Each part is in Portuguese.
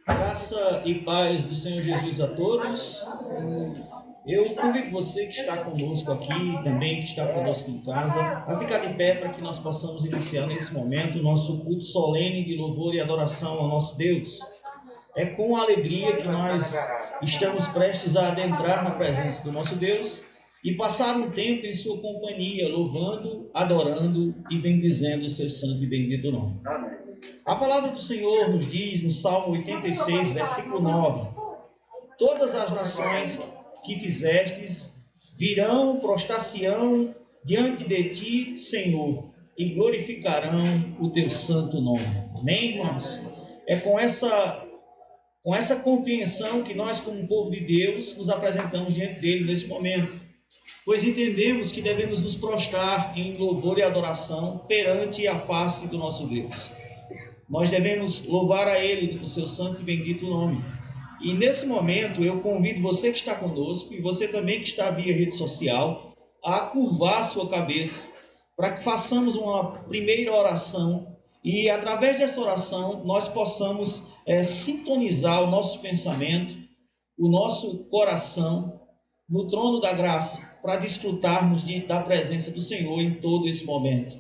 Graça e paz do Senhor Jesus a todos. Eu convido você que está conosco aqui, também que está conosco em casa, a ficar de pé para que nós possamos iniciar nesse momento o nosso culto solene de louvor e adoração ao nosso Deus. É com alegria que nós estamos prestes a adentrar na presença do nosso Deus e passar um tempo em sua companhia, louvando, adorando e bendizendo o seu santo e bendito nome. A palavra do Senhor nos diz no Salmo 86, versículo 9: todas as nações que fizestes virão, prostrar-se-ão diante de ti, Senhor, e glorificarão o teu santo nome. Amém, irmãos? É com essa compreensão que nós, como povo de Deus, nos apresentamos diante dele nesse momento, pois entendemos que devemos nos prostrar em louvor e adoração perante a face do nosso Deus. Nós devemos louvar a Ele no seu santo e bendito nome. E nesse momento eu convido você que está conosco e você também que está via rede social a curvar a sua cabeça para que façamos uma primeira oração e através dessa oração nós possamos sintonizar o nosso pensamento, o nosso coração no trono da graça para desfrutarmos da presença do Senhor em todo esse momento.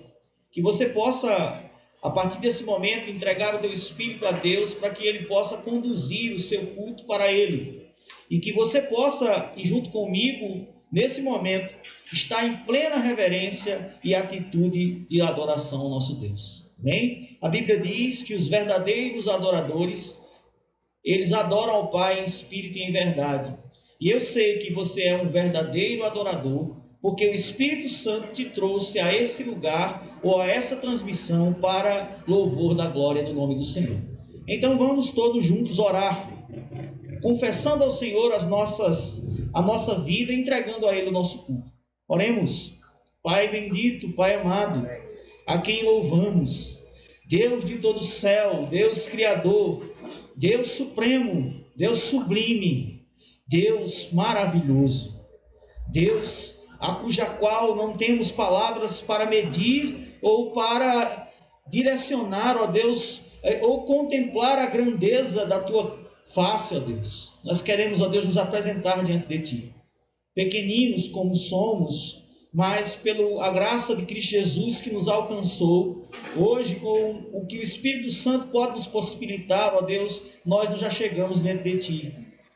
Que você possa, a partir desse momento, entregar o teu espírito a Deus para que Ele possa conduzir o seu culto para Ele. E que você possa, e junto comigo, nesse momento, estar em plena reverência e atitude de adoração ao nosso Deus. Amém? A Bíblia diz que os verdadeiros adoradores, eles adoram ao Pai em espírito e em verdade. E eu sei que você é um verdadeiro adorador, porque o Espírito Santo te trouxe a esse lugar ou a essa transmissão para louvor da glória do nome do Senhor. Então vamos todos juntos orar, confessando ao Senhor a nossa vida, entregando a Ele o nosso culto. Oremos. Pai bendito, Pai amado, a quem louvamos, Deus de todo o céu, Deus Criador, Deus Supremo, Deus Sublime, Deus maravilhoso, Deus a cuja qual não temos palavras para medir ou para direcionar, ó Deus, ou contemplar a grandeza da tua face, ó Deus. Nós queremos, ó Deus, nos apresentar diante de ti, pequeninos como somos, mas pela graça de Cristo Jesus que nos alcançou, hoje com o que o Espírito Santo pode nos possibilitar, ó Deus, nós já chegamos diante de ti,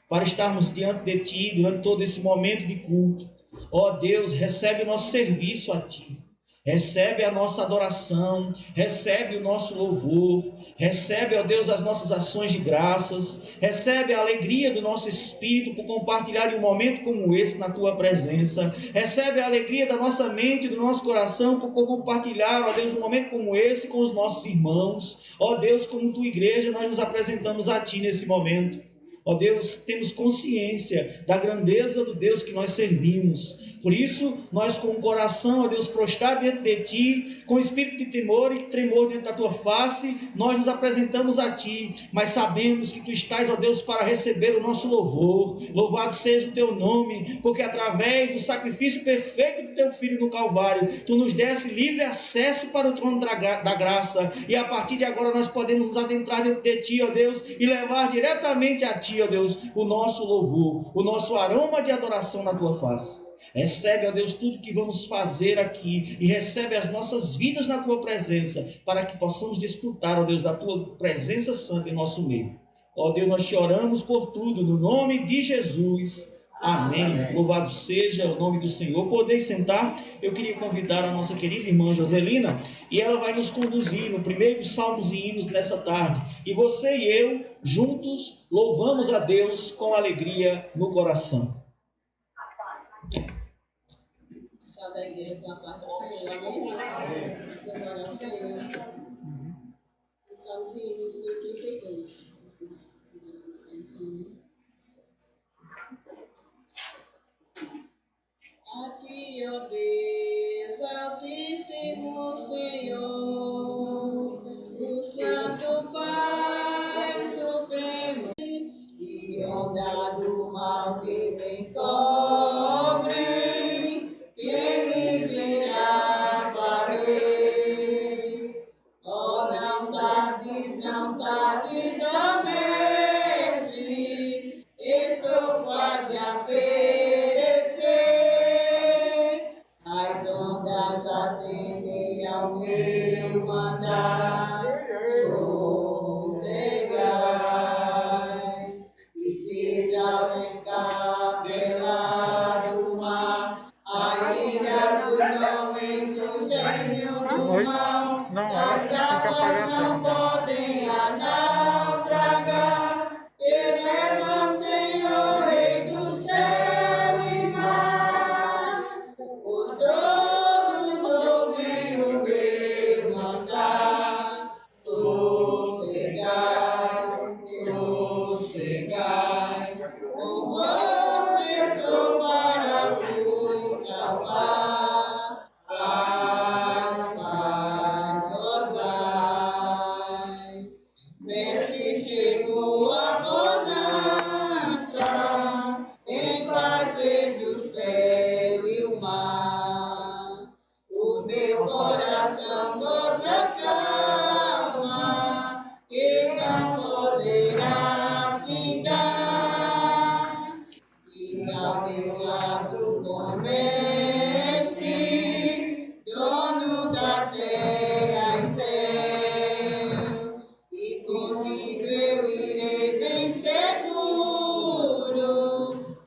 para estarmos diante de ti durante todo esse momento de culto. Ó Deus, recebe o nosso serviço a ti, recebe a nossa adoração, recebe o nosso louvor, recebe, ó Deus, as nossas ações de graças, recebe a alegria do nosso espírito por compartilhar de um momento como esse na tua presença, recebe a alegria da nossa mente e do nosso coração por compartilhar, ó Deus, um momento como esse com os nossos irmãos. Ó Deus, como tua igreja, nós nos apresentamos a ti nesse momento. Ó Deus, temos consciência da grandeza do Deus que nós servimos. Por isso, nós com o coração, ó Deus, prostrado diante de Ti, com espírito de temor e tremor diante da Tua face, nós nos apresentamos a Ti, mas sabemos que Tu estás, ó Deus, para receber o nosso louvor. Louvado seja o Teu nome, porque através do sacrifício perfeito do Teu Filho no Calvário, Tu nos desse livre acesso para o trono da graça, e a partir de agora nós podemos nos adentrar dentro de Ti, ó Deus, e levar diretamente a Ti, ó Deus, o nosso louvor, o nosso aroma de adoração na Tua face. Recebe, ó Deus, tudo que vamos fazer aqui, e recebe as nossas vidas na Tua presença, para que possamos desfrutar, ó Deus, da Tua presença santa em nosso meio. Ó Deus, nós te oramos por tudo, no nome de Jesus. Amém. Louvado seja o nome do Senhor. Podeis sentar. Eu queria convidar a nossa querida irmã Joselina, e ela vai nos conduzir no primeiro Salmos e Hinos nessa tarde. E você e eu, juntos, louvamos a Deus com alegria no coração. Salve a igreja com a paz do Senhor. Amém, irmãos? Louvar ao Senhor. Salmos e Hinos, número 32. A Ti, ó Deus, Altíssimo Senhor, o Santo Pai Supremo, e onda do mal que me cobrem, que me virá valer. Oh, não tardes, ó Mestre, estou quase a perecer. As ondas atendem ao meu mandar, sossegai, e seja o encapelado mar, a ira dos homens, o gênio do mal, as águas não podem a naufragar, eleva o Senhor, Rei do céu e mar, os tronos ouvem o meu mandar, sossegai, sossegai, convosco estou para vos salvar, paz, paz, osai. Mestre, chegou a bonança, em paz vejo o céu e o mar. O meu coração goza calma, que não poderá findar. Fica ao meu lado, bom mestre, dono da terra e céu, e contigo eu irei bem seguro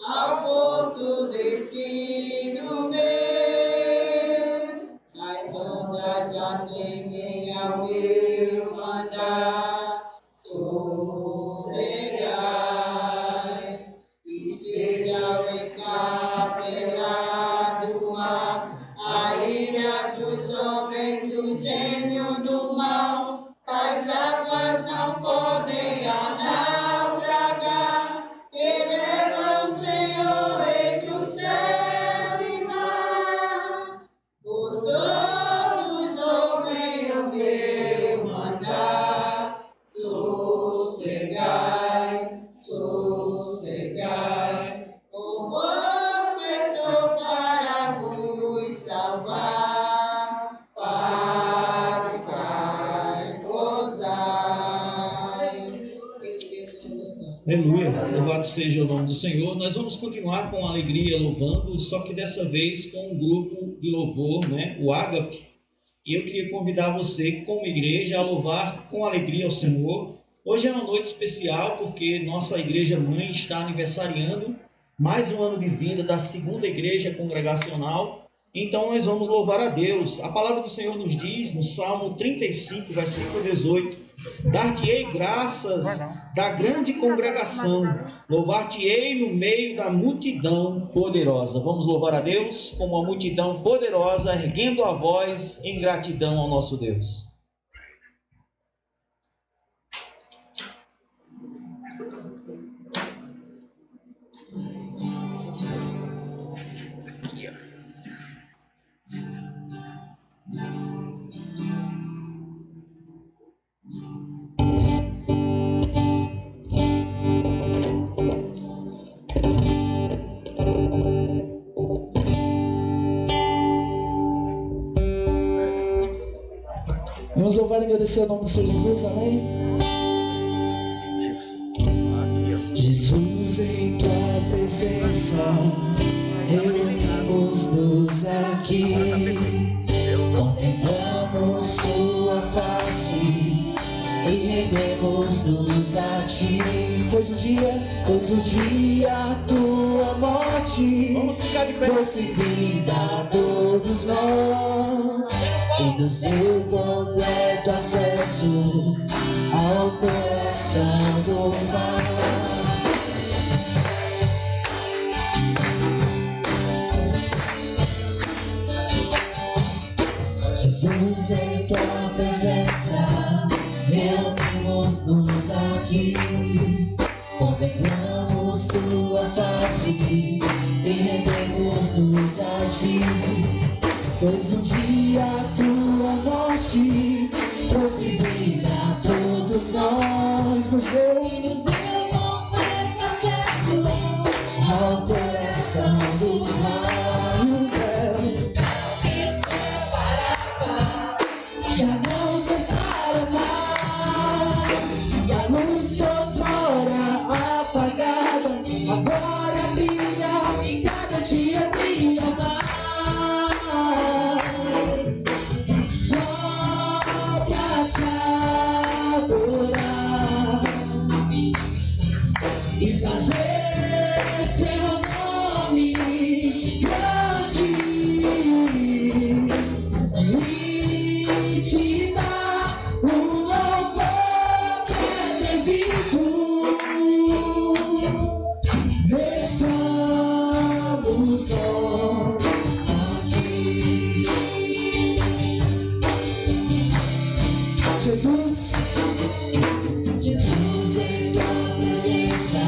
ao porto destino meu. As ondas atendem ao meu mandar, sossegai, e seja o encapelado mar, a ira dos homens, o gênio do mal, as águas não podem a naufragar, eleva o Senhor, Rei do céu e mar, os donos ouvem o meu mandar, sossegai, sossegai, convosco estou para vos salvar, paz, paz, gozai. Deus seja louvado. Aleluia, louvado seja o nome do Senhor. Nós vamos continuar com alegria louvando, só que dessa vez com um grupo de louvor, né? O Ágape. E eu queria convidar você, como igreja, a louvar com alegria ao Senhor. Hoje é uma noite especial porque nossa igreja mãe está aniversariando mais um ano de vida da segunda igreja congregacional. Então nós vamos louvar a Deus. A palavra do Senhor nos diz no Salmo 35, versículo 18: dar-te-ei graças da grande congregação, louvar-te-ei no meio da multidão poderosa. Vamos louvar a Deus como uma multidão poderosa, erguendo a voz em gratidão ao nosso Deus. Vamos louvar e agradecer o nome do Senhor Jesus, amém? Jesus, em tua presença reunimos-nos aqui, contemplamos sua face e rendemos-nos a ti. Pois o dia tua morte trouxe vida a todos nós e nos deu completo acesso ao coração do Pai. Jesus, em tua presença reunimos-nos aqui, contemplamos tua face e rendemos-nos a ti. Pois um dia tua morte trouxe vida a todos nós, nos deu completo acesso ao coração do Pai. Já não separa mais, e a luz que outrora apagada agora brilha e cada dia brilha mais. Só pra te adorar e fazer teu nome grande. Te dá um louvor que é devido. Estamos nós aqui. Jesus, em tua presença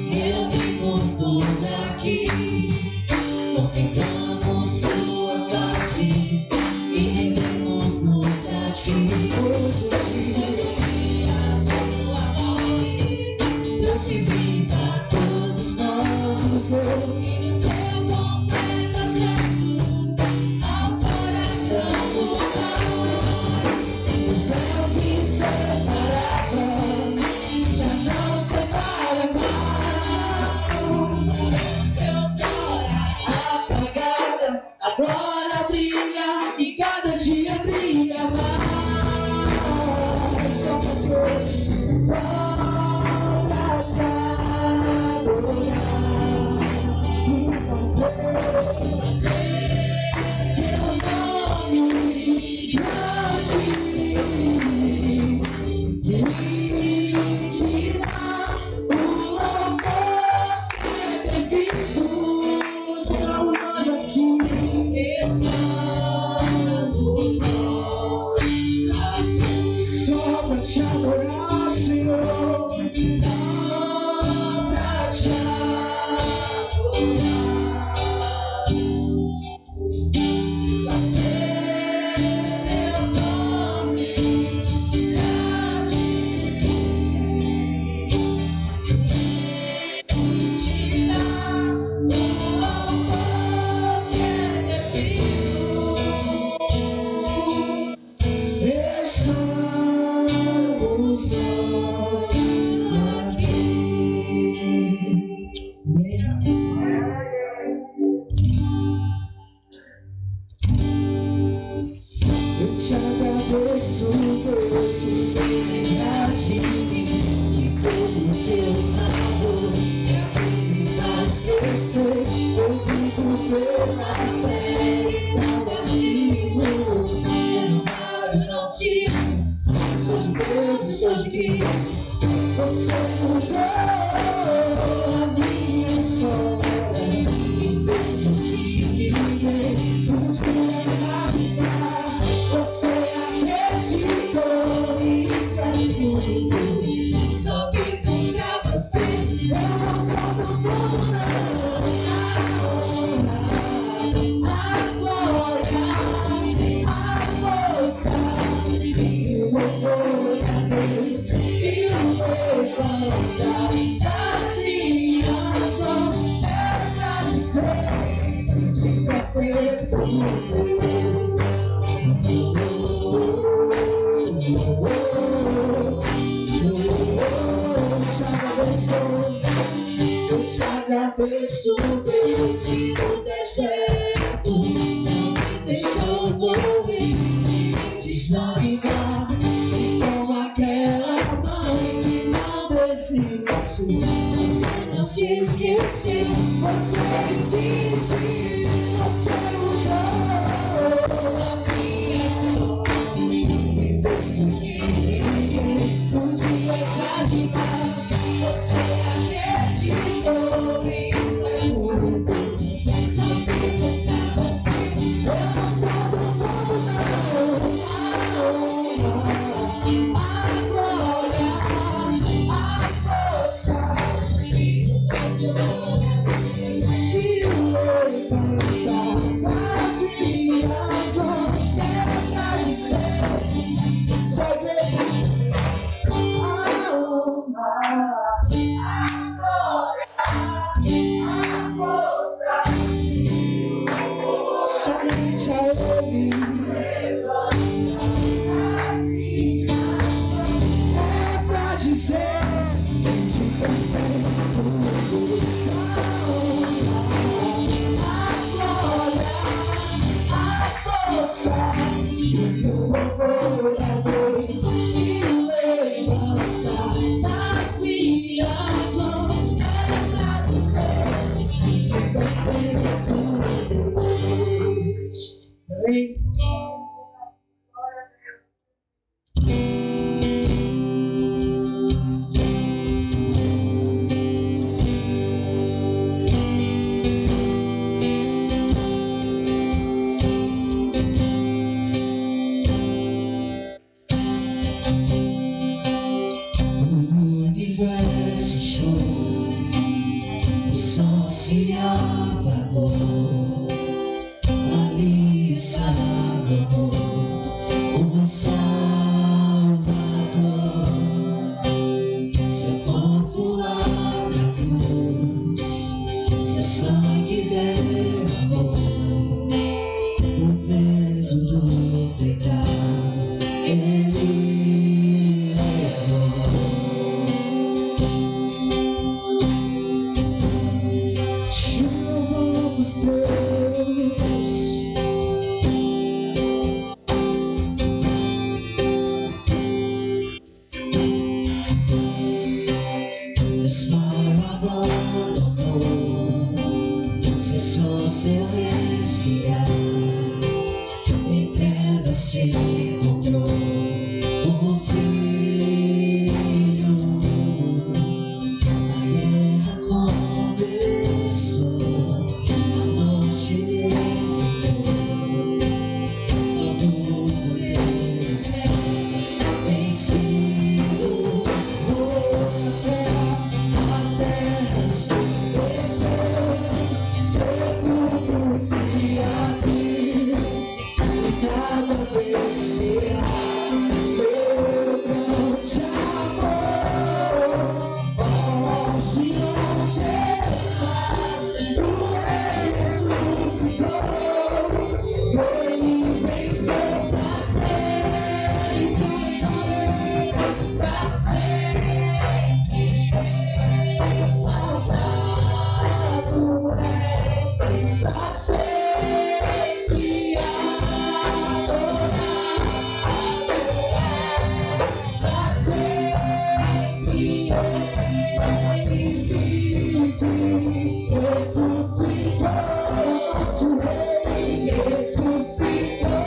reunimos-nos aqui, contemplamos sua face e rendemos-nos a ti. Pois o dia tua morte trouxe vida a todos nós, nos deu completo acesso ao coração do Pai. O véu que separava já não separa mais. Apagada agora brilha e cada dia brilha mais. Só pra te adorar e fazer teu nome grande e te dar o louvor que é devido. Somos nós aqui. Só pra te adorar, Senhor. Só pra te adorar. Fazer teu nome grande e te dar o louvor que é devido. Estamos nós aqui. Eu te agradeço por isso sem lembrar de mim e pelo teu amor que me faz crescer. Eu vivo pela fé e não consigo renovar os notícias. Seus deuses, seus guias, você mudou a minha história e fez o que ninguém pôde imaginar. Você acreditou nisso é tudo, só vivo pra você. Eu não sou do mundo, a glória, a força e o louvor a Deus e o meu Fez o Deus que no deserto não me deixou morrer, desanimar. E com aquela mãe que não desistiu, você não se esqueceu, você existe, você mudou a minha história. Me fez o que ninguém podia imaginar. Você acreditou e faz tudo. Mas a vida estava assim. Eu não sou do mundo, não. A glória, a força e o levantar das minhas mãos. Será de ser, segredo. Somente a Ele é pra dizer que pertence a glória, a força e o louvor a Deus e o levantar das minhas mãos. É pra dizer que pertence a Deus. Amém. O universo chorou, o sol se apagou, ali estava o Salvador, seu corpo lá na cruz, seu sangue derramou, o peso do pecado Ele levou. Te louvamos, Deus. Deus não abandonou, cessou seu respirar, em trevas se encontrou o Filho. A guerra começou, a morte lhe enfrentou, todo poder está vencido. A terra estremeceu, sepulcros se abriram, e nada vencerá seu grande amor. Onde estás, o Rei ressuscitou, Ele venceu pra sempre, pra sempre. Exaltado é pra sempre, adorado é pra sempre. Ele vive, ressuscitou, nosso Rei ressuscitou.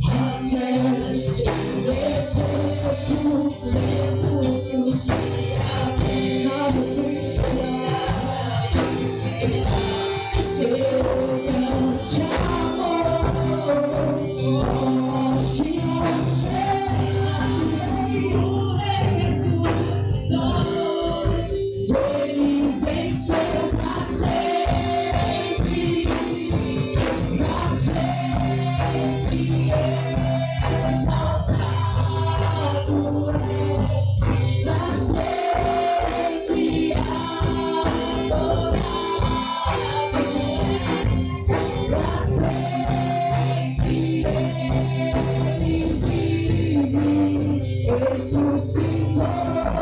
A terra estremeceu, sepulcros se abriram, nada vencerá seu grande amor. Onde estás, o Rei ressuscitou, Ele venceu pra sempre, pra sempre. Exaltado pra sempre, adorado pra sempre. Ele vive, ressuscitou.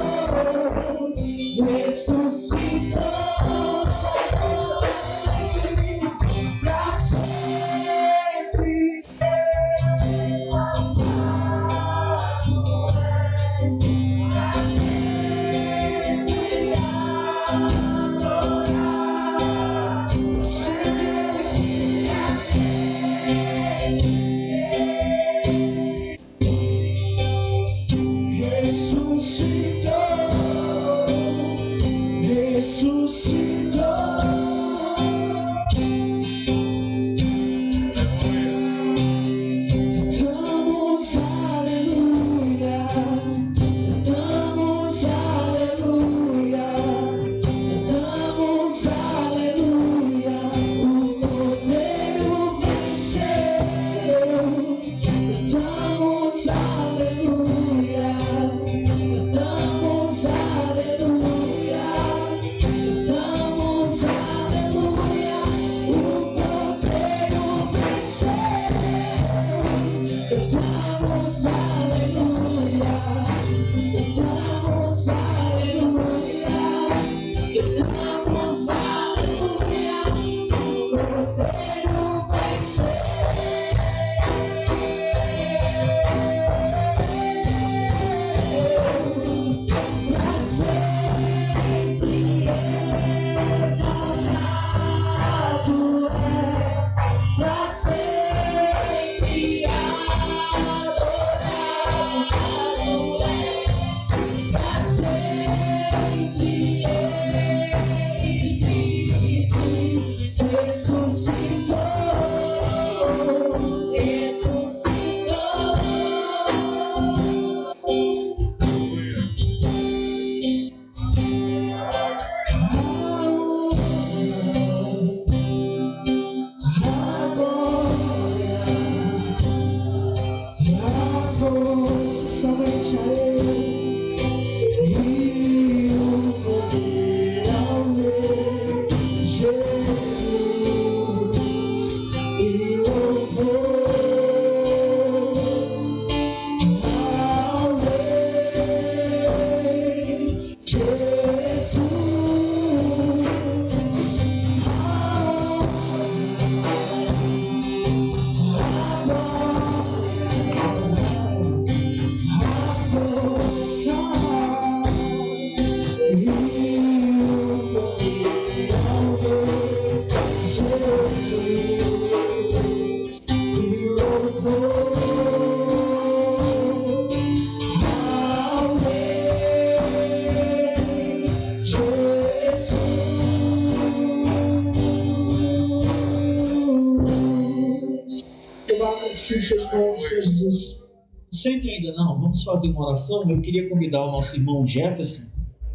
Sim, Senhor, Senhor Jesus. Sente ainda não, vamos fazer uma oração. Eu queria convidar o nosso irmão Jefferson.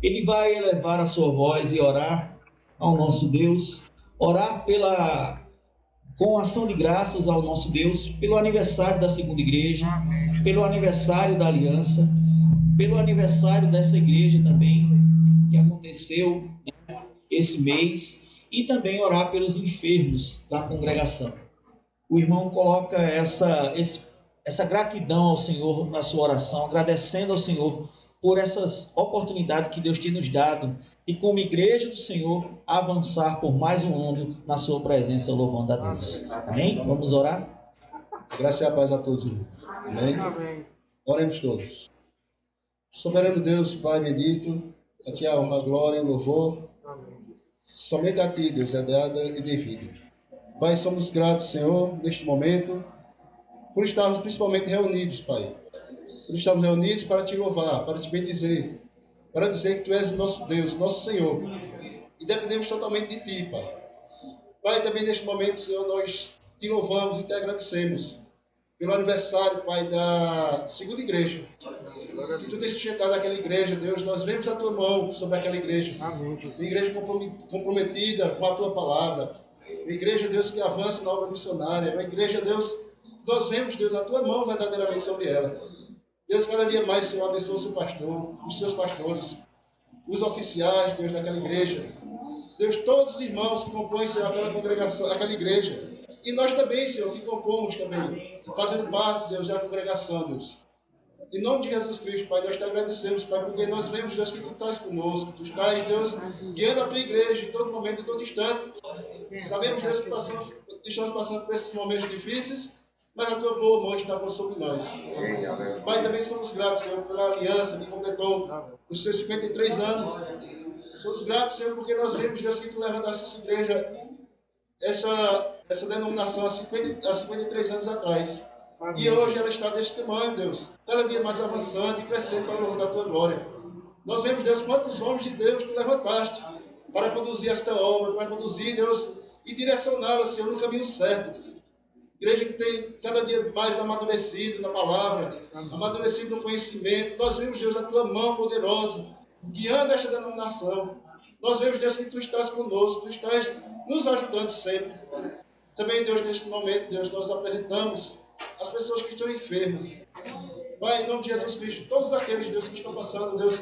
Ele vai elevar a sua voz e orar ao nosso Deus, orar com ação de graças ao nosso Deus, pelo aniversário da segunda igreja, pelo aniversário da aliança, pelo aniversário dessa igreja também, que aconteceu, né, esse mês, e também orar pelos enfermos da congregação. O irmão coloca essa gratidão ao Senhor na sua oração, agradecendo ao Senhor por essas oportunidades que Deus tem nos dado e como igreja do Senhor avançar por mais um ano na sua presença, louvando a Deus. Amém? Vamos orar? Graça e a paz a todos, irmãos. Amém? Amém. Oremos todos. Soberano Deus, Pai bendito, a Ti a honra, a glória e o louvor. Somente a Ti, Deus, é dada e devida. Pai, somos gratos, Senhor, neste momento, por estarmos principalmente reunidos, Pai. Por estarmos reunidos para Te louvar, para Te bendizer, para dizer que Tu és o nosso Deus, nosso Senhor. E dependemos totalmente de Ti, Pai. Pai, também neste momento, Senhor, nós Te louvamos e Te agradecemos pelo aniversário, Pai, da segunda igreja. Que Tu tens sustentado aquela igreja, Deus. Nós vemos a Tua mão sobre aquela igreja. Amém. Uma igreja comprometida com a Tua palavra. Uma igreja, Deus, que avança na obra missionária. Uma igreja, Deus, nós vemos, Deus, a Tua mão verdadeiramente sobre ela. Deus, cada dia mais, Senhor, abençoa o seu pastor, os seus pastores, os oficiais, Deus, daquela igreja. Deus, todos os irmãos que compõem, Senhor, aquela congregação, aquela igreja. E nós também, Senhor, que compomos também, fazendo parte, Deus, da congregação, Deus. Em nome de Jesus Cristo, Pai, nós te agradecemos, Pai, porque nós vemos, Deus, que Tu estás conosco. Tu estás, Deus, guiando a Tua igreja em todo momento, em todo instante. Sabemos, Deus, que estamos passando por esses momentos difíceis, mas a Tua boa mão está sobre nós. Pai, também somos gratos, Senhor, pela aliança que completou os seus 53 anos. Somos gratos, Senhor, porque nós vemos, Deus, que Tu levantaste essa igreja, essa denominação há 53 anos atrás. E hoje ela está deste tamanho, Deus, cada dia mais avançando e crescendo para o louvor da Tua glória. Nós vemos, Deus, quantos homens de Deus Tu levantaste para conduzir esta obra, para conduzir, Deus, e direcioná-la, Senhor, no caminho certo. Igreja que tem cada dia mais amadurecido na palavra, amadurecido no conhecimento. Nós vemos, Deus, a Tua mão poderosa, guiando esta denominação. Nós vemos, Deus, que Tu estás conosco, Tu estás nos ajudando sempre. Também, Deus, neste momento, Deus, nós apresentamos as pessoas que estão enfermas. Pai, em nome de Jesus Cristo, todos aqueles, Deus, que estão passando, Deus,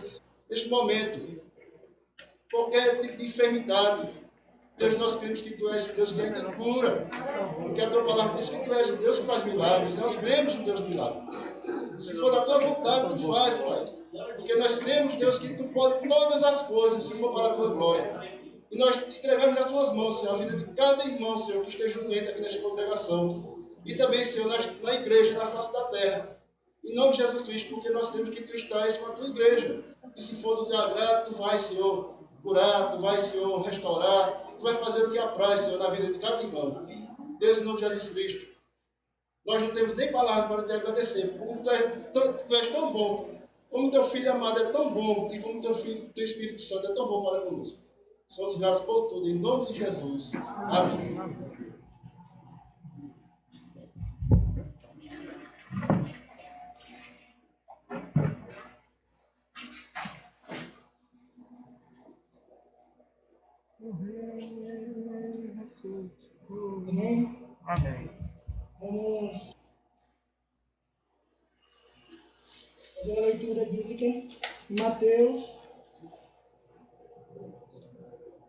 neste momento, qualquer tipo de enfermidade, Deus, nós cremos que Tu és o Deus que ainda cura, porque a Tua palavra diz que Tu és o Deus que faz milagres. Nós cremos no Deus milagre. Se for da Tua vontade, Tu faz, Pai, porque nós cremos, Deus, que Tu pode todas as coisas, se for para a Tua glória. E nós entregamos nas Tuas mãos, Senhor, a vida de cada irmão, Senhor, que esteja doente aqui nesta congregação. E também, Senhor, na igreja, na face da terra. Em nome de Jesus Cristo, porque nós cremos que Tu estás com a Tua igreja. E se for do Teu agrado, Tu vai, Senhor, curar, Tu vai, Senhor, restaurar. Tu vai fazer o que apraz, Senhor, na vida de cada irmão. Deus, em nome de Jesus Cristo, nós não temos nem palavras para Te agradecer, porque Tu és tão bom, como Teu Filho amado é tão bom, e como Teu Espírito Santo é tão bom para conosco. Somos gratos por tudo, em nome de Jesus. Amém. Amém? Amém. Vamos fazer a leitura bíblica em Mateus.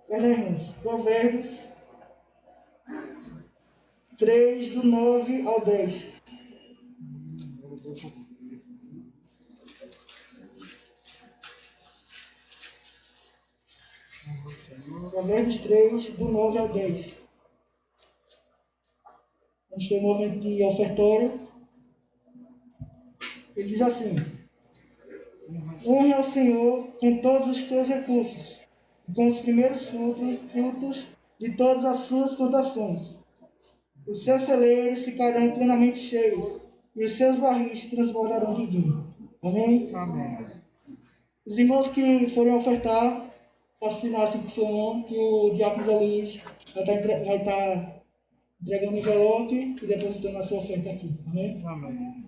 Irmãos, Provérbios 3, do 9 ao 10. Provérbios 3, do 9 ao 10. Vamos ter um momento de ofertório. Ele diz assim: honre ao Senhor com todos os seus recursos, com os primeiros frutos de todas as suas plantações. Os seus celeiros ficarão plenamente cheios, e os seus barris transbordarão de vinho. Amém? Amém. Os irmãos que forem ofertar, posso assinar assim com o seu nome, que o diácono Zé Luiz vai estar entregando o envelope e depositando a sua oferta aqui. Amém? Amém.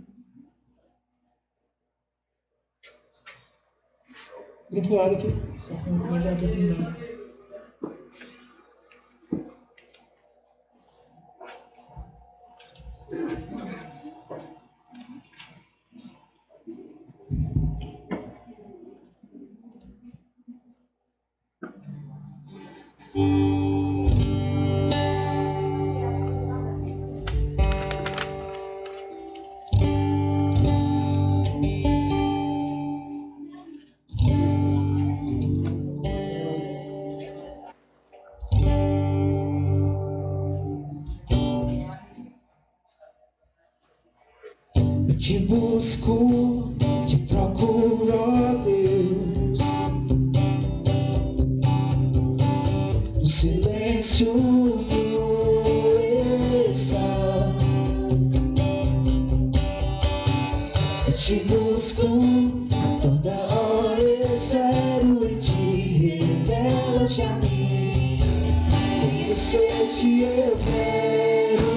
Grupo lado aqui, só com mais uma oportunidade. Eu te busco, te procuro, ó Deus. No silêncio tu estás. Eu te busco, toda hora espero em ti. Revela-te a mim. Conhecer-te eu quero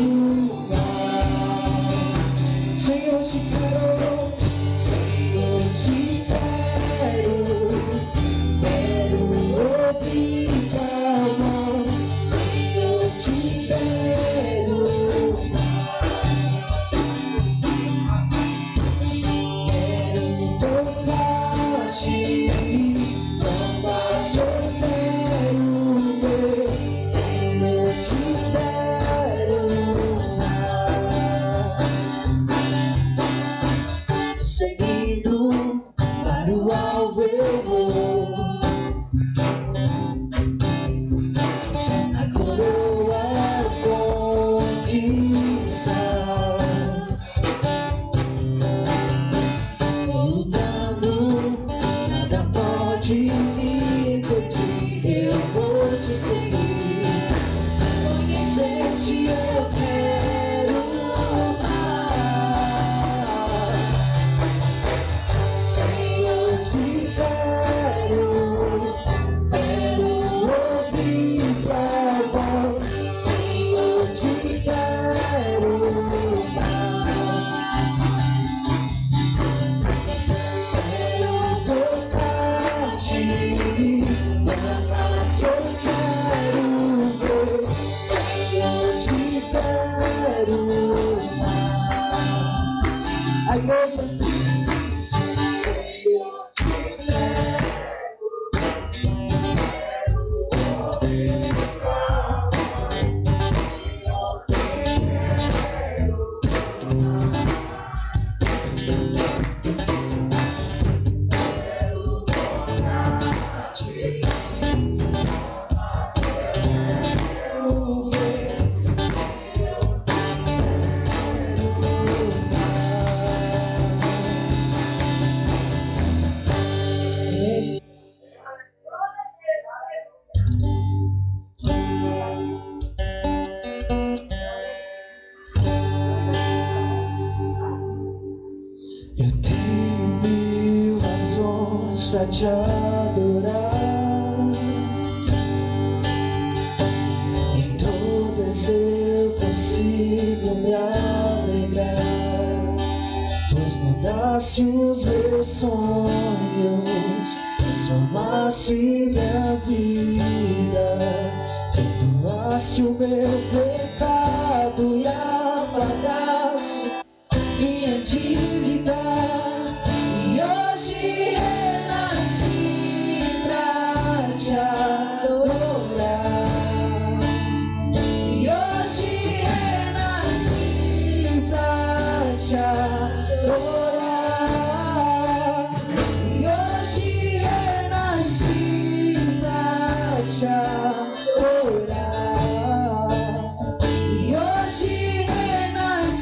mais. Senhor, te quero, Senhor, te quero. Quero ouvir tua voz. Senhor, te quero mais. Quero tocar-te, não basta eu quero ver. Senhor, te quero mais. Seguindo para o alvo eu vou. A coroa conquistar. Lutando, nada pode me impedir. Eu vou te seguir. Conhecer-te eu quero mais. Senhor, te quero. Quero ouvir tua voz. Senhor, te quero mais. Quero tocar-te, na face eu quero ver. Senhor, te quero mais. A igreja, Senhor, te quero. Eu tenho 1000 razões pra te adorar. Em todas eu consigo me alegrar. Pois mudaste os meus sonhos, transformaste minha vida. Perdoaste o meu pecado e apagaste minha dívida. E hoje renasci pra te adorar. E hoje renasci pra te adorar. E hoje renasci pra te adorar. E hoje renasci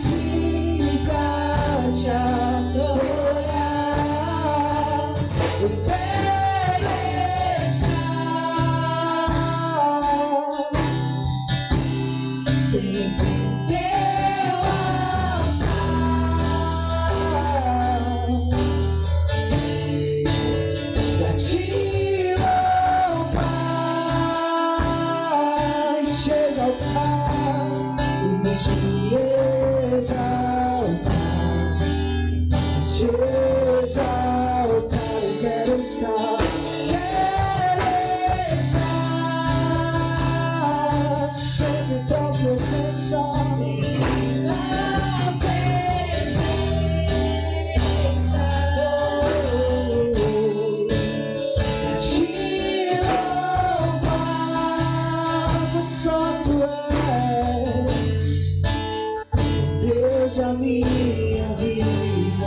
proteja minha vida.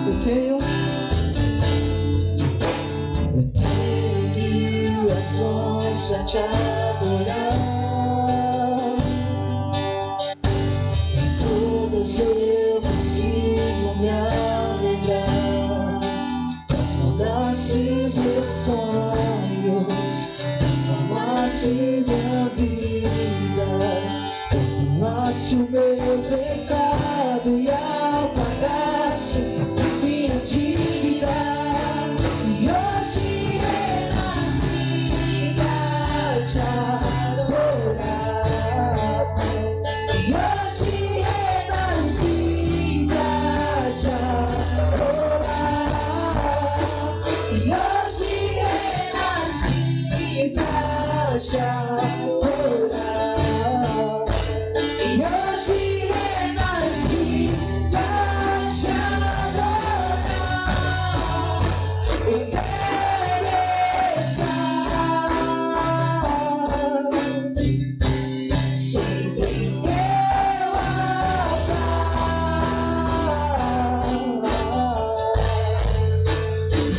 Eu tenho razões pra te adorar. Todas eu consigo me alegrar. Transformaste meus sonhos, transformaste minha vida, perdoaste o meu pecado e apagaste minha dívida. E hoje renasci pra te adorar. E hoje renasci pra te adorar. E hoje renasci pra te adorar. E hoje renasci pra te adorar. Eu quero estar sempre em teu altar,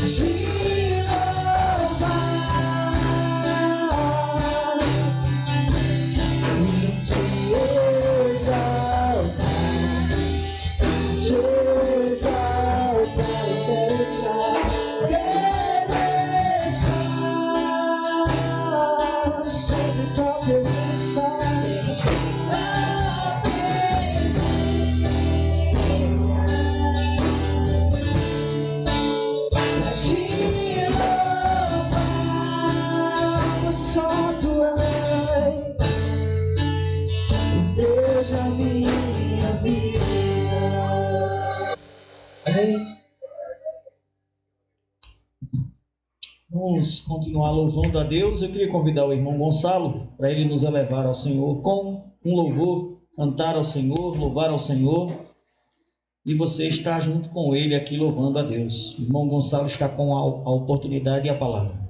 te louvar e te exaltar, eu quero estar sempre em tua presença. Te louvar, pois só tu és Deus da minha vida. Amém? Vamos continuar louvando a Deus. Eu queria convidar o irmão Gonçalo para ele nos elevar ao Senhor com um louvor, cantar ao Senhor, louvar ao Senhor. E você está junto com ele aqui louvando a Deus. O irmão Gonçalo está com a oportunidade e a palavra.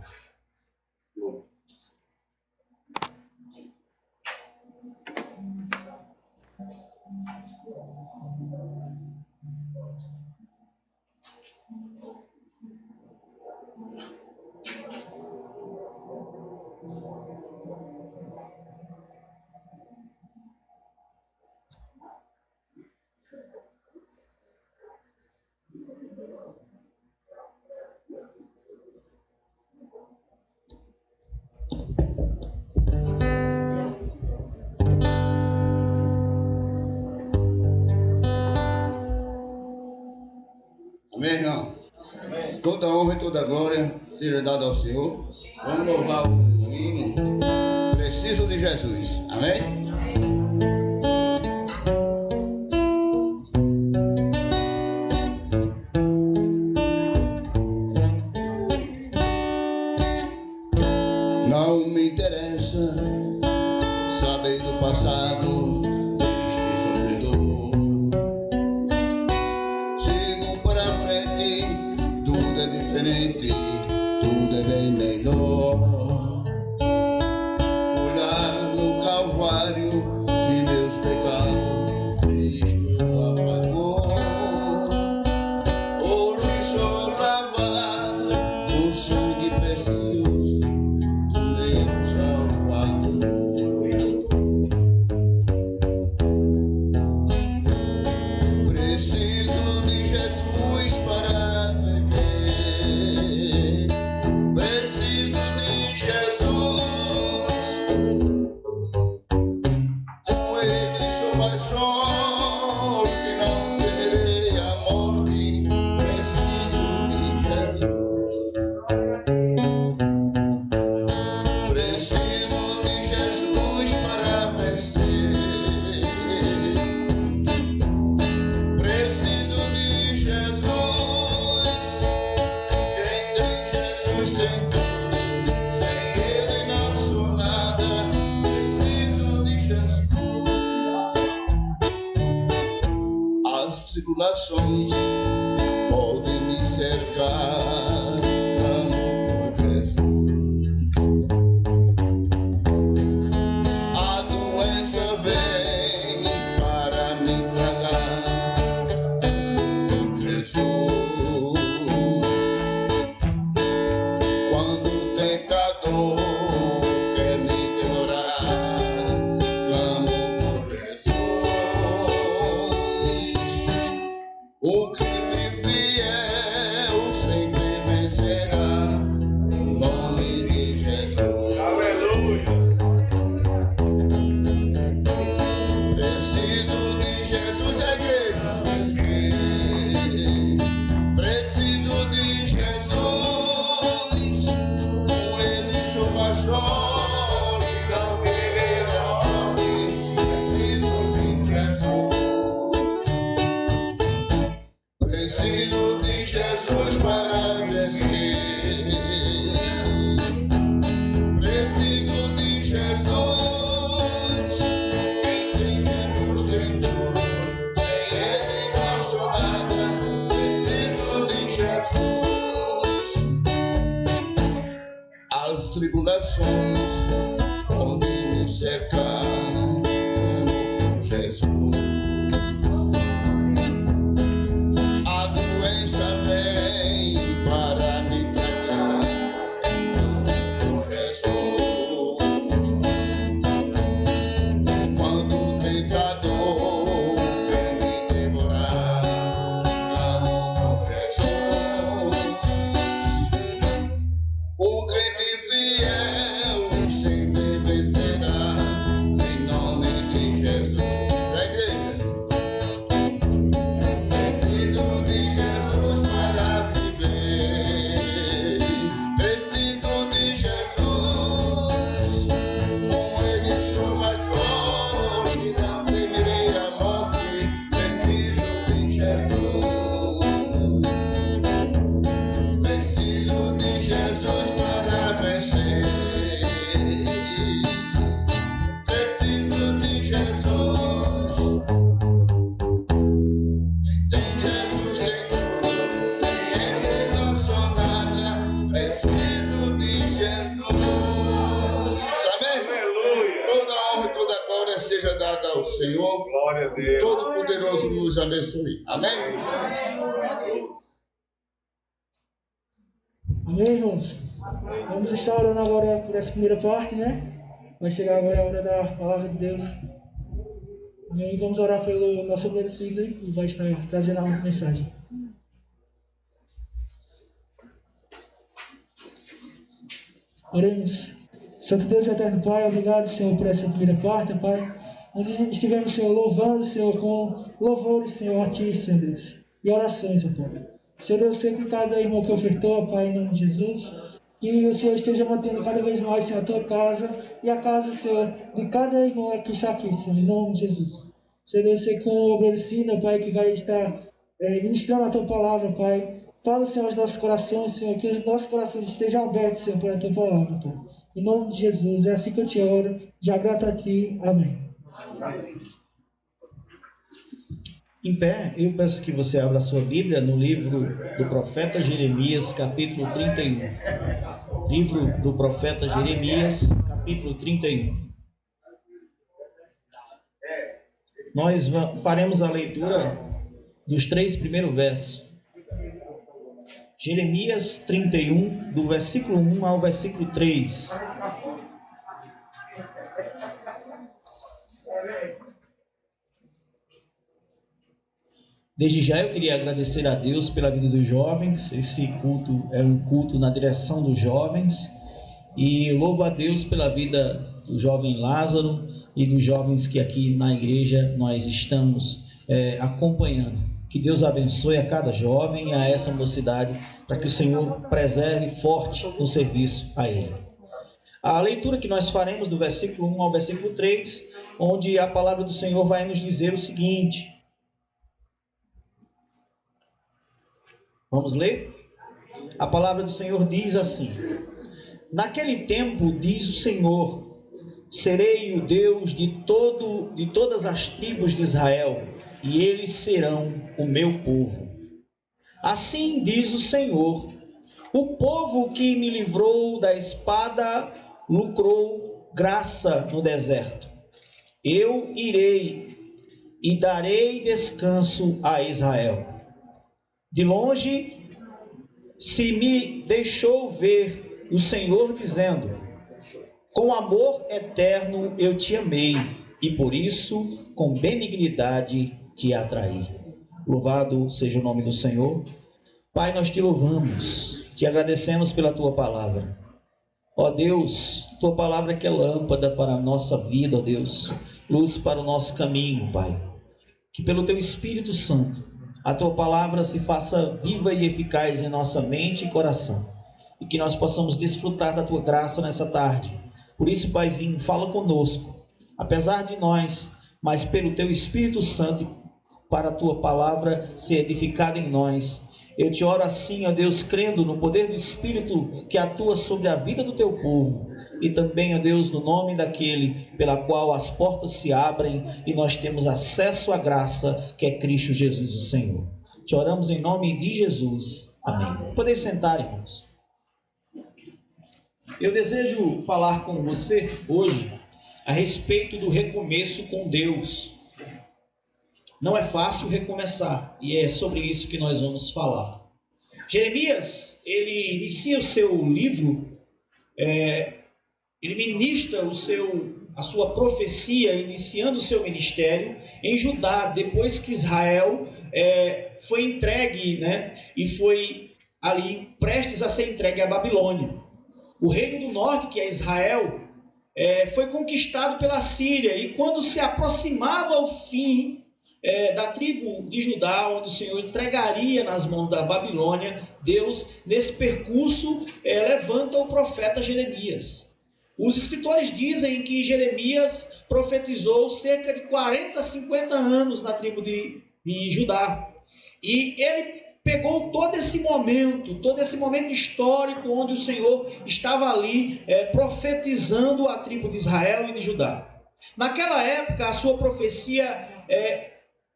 Amém, irmão? Toda honra e toda glória seja dada ao Senhor. Vamos louvar o hino. Preciso de Jesus. Amém? Não me interessa saber do passado deste sofredor. Sigo para frente, tudo é diferente, tudo é bem melhor. Olhar no Calvário que meus pecados Cristo apagou. Hoje sou lavado com sangue precioso do meu Salvador. Preciso de Jesus para viver. Preciso de Jesus. Com Ele sou mais forte, não terei a morte. Preciso de Jesus. Preciso de Jesus para vencer. Preciso de Jesus. Quem tem Jesus tem tudo. Sem Ele não sou nada. Preciso de Jesus. As tribulações podem me cercar, clamo por Jesus. A doença pecado, com Jesus. A doença vem para me tragar, com Jesus. Quando o tentador vem me devorar, clamo com Jesus. O crente fiel sempre vencerá, em nome de Jesus. Da igreja. Preciso de Jesus para viver. Preciso de Jesus. Com Ele sou mais forte, não temerei a morte. Preciso de Jesus. Preciso de Jesus para vencer. Preciso de Jesus. Tem Jesus em tudo, sem Ele não sou nada. Preciso de Jesus. Amém? Toda a honra e toda a glória seja dada ao Senhor. Glória a Deus. Todo-Poderoso nos abençoe. Amém? Amém, irmãos? Vamos estar orando agora por essa primeira parte, né? Vai chegar agora a hora da palavra de Deus. E vamos orar pelo nosso obedecido que vai estar trazendo a mensagem. Oremos. Santo Deus e Eterno Pai, obrigado, Senhor, por essa primeira parte, Pai. Onde estivemos, Senhor, louvando, Senhor, com louvores, Senhor, a Ti, Senhor Deus. E orações, ó Pai. Senhor Deus, sei com cada irmão que ofertou, Pai, em nome de Jesus. Que o Senhor esteja mantendo cada vez mais, Senhor, a Tua casa e a casa, Senhor, de cada irmão que está aqui, Senhor, em nome de Jesus. Senhor Deus, sei com o obedecido, Pai, que vai estar ministrando a Tua palavra, Pai. Fala, Senhor, aos nossos corações, Senhor, que os nossos corações estejam abertos, Senhor, para a Tua palavra, Pai. Em nome de Jesus, é assim que eu te oro, já grato a Ti. Amém. Em pé, eu peço que você abra a sua Bíblia no livro do profeta Jeremias, capítulo 31. Livro do profeta Jeremias, capítulo 31. Nós faremos a leitura dos 3 primeiros versos. Jeremias 31, do versículo 1 ao versículo 3. Desde já eu queria agradecer a Deus pela vida dos jovens. Esse culto é um culto na direção dos jovens. E louvo a Deus pela vida do jovem Lázaro e dos jovens que aqui na igreja nós estamos acompanhando. Que Deus abençoe a cada jovem e a essa mocidade, para que o Senhor preserve forte o serviço a Ele. A leitura que nós faremos do versículo 1 ao versículo 3, onde a palavra do Senhor vai nos dizer o seguinte. Vamos ler? A palavra do Senhor diz assim: Naquele tempo, diz o Senhor, serei o Deus de todas as tribos de Israel, e eles serão o meu povo. Assim diz o Senhor, o povo que me livrou da espada lucrou graça no deserto. Eu irei e darei descanso a Israel. De longe se me deixou ver o Senhor dizendo, com amor eterno eu te amei, e por isso com benignidade te atraí. Louvado seja o nome do Senhor. Pai, nós te louvamos, te agradecemos pela tua palavra. Ó Deus, tua palavra que é lâmpada para a nossa vida, ó Deus, luz para o nosso caminho, Pai. Que pelo teu Espírito Santo, a tua palavra se faça viva e eficaz em nossa mente e coração. E que nós possamos desfrutar da tua graça nessa tarde. Por isso, Paizinho, fala conosco, apesar de nós, mas pelo teu Espírito Santo, para a tua palavra ser edificada em nós. Eu te oro assim, ó Deus, crendo no poder do Espírito que atua sobre a vida do teu povo. E também, ó Deus, no nome daquele pela qual as portas se abrem e nós temos acesso à graça, que é Cristo Jesus, o Senhor. Te oramos em nome de Jesus. Amém. Podem sentar, irmãos. Eu desejo falar com você hoje a respeito do recomeço com Deus. Não é fácil recomeçar, e é sobre isso que nós vamos falar. Jeremias, ele inicia o seu livro, ele ministra a sua profecia, iniciando o seu ministério em Judá, depois que Israel foi entregue, né, e foi ali prestes a ser entregue à Babilônia. O reino do norte, que é Israel, foi conquistado pela Síria, e quando se aproximava o fim da tribo de Judá, onde o Senhor entregaria nas mãos da Babilônia, Deus, nesse percurso, levanta o profeta Jeremias. Os escritores dizem que Jeremias profetizou cerca de 40, 50 anos na tribo de Judá. E ele pegou todo esse momento histórico onde o Senhor estava ali profetizando a tribo de Israel e de Judá. Naquela época, a sua profecia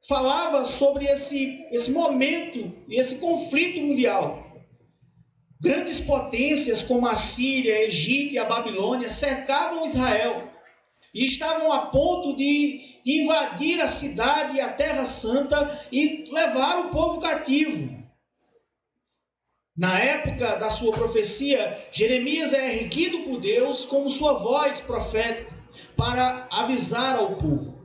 falava sobre esse momento, esse conflito mundial. Grandes potências como a Síria, a Egito e a Babilônia cercavam Israel e estavam a ponto de invadir a cidade e a terra santa e levar o povo cativo. Na época da sua profecia, Jeremias é erguido por Deus como sua voz profética para avisar ao povo.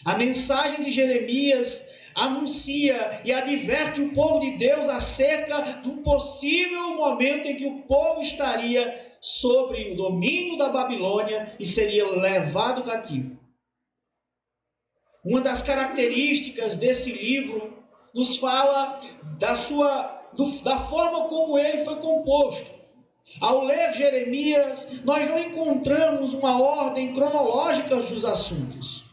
A mensagem de Jeremias anuncia e adverte o povo de Deus acerca de um possível momento em que o povo estaria sobre o domínio da Babilônia e seria levado cativo. Uma das características desse livro nos fala da forma como ele foi composto. Ao ler Jeremias, nós não encontramos uma ordem cronológica dos assuntos.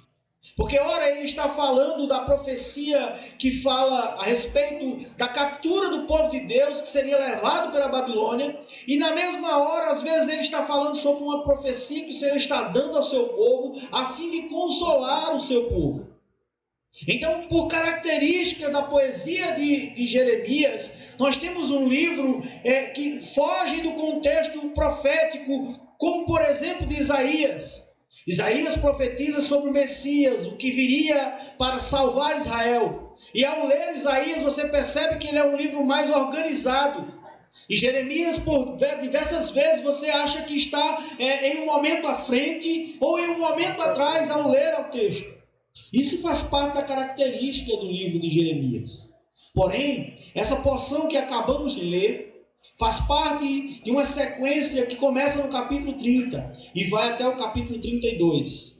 Porque ora ele está falando da profecia que fala a respeito da captura do povo de Deus que seria levado pela Babilônia, e na mesma hora, às vezes ele está falando sobre uma profecia que o Senhor está dando ao seu povo a fim de consolar o seu povo. Então, por característica da poesia de Jeremias, nós temos um livro que foge do contexto profético, como por exemplo de Isaías. Isaías profetiza sobre o Messias, o que viria para salvar Israel. E ao ler Isaías, você percebe que ele é um livro mais organizado. E Jeremias, por diversas vezes, você acha que está em um momento à frente ou em um momento atrás ao ler o texto. Isso faz parte da característica do livro de Jeremias. Porém, essa porção que acabamos de ler faz parte de uma sequência que começa no capítulo 30 e vai até o capítulo 32,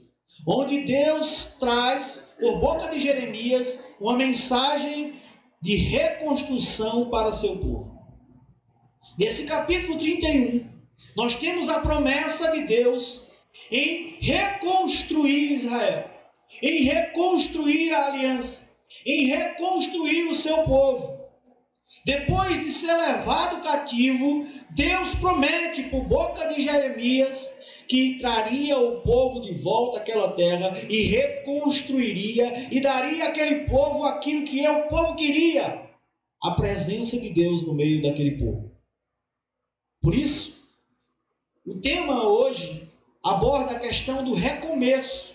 onde Deus traz, por boca de Jeremias, uma mensagem de reconstrução para seu povo. Nesse capítulo 31, nós temos a promessa de Deus em reconstruir Israel, em reconstruir a aliança, em reconstruir o seu povo. Depois de ser levado cativo, Deus promete por boca de Jeremias que traria o povo de volta àquela terra e reconstruiria e daria àquele povo aquilo que o povo queria, a presença de Deus no meio daquele povo. Por isso, o tema hoje aborda a questão do recomeço.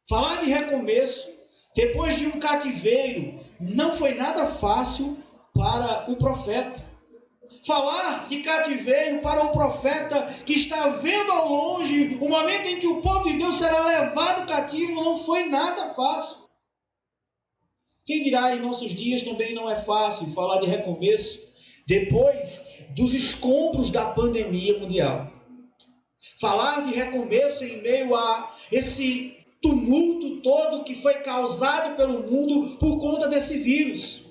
Falar de recomeço, depois de um cativeiro, não foi nada fácil para o profeta. Falar de cativeiro para o profeta que está vendo ao longe o momento em que o povo de Deus será levado cativo não foi nada fácil. Quem dirá, em nossos dias também não é fácil falar de recomeço depois dos escombros da pandemia mundial. Falar de recomeço em meio a esse tumulto todo que foi causado pelo mundo por conta desse vírus.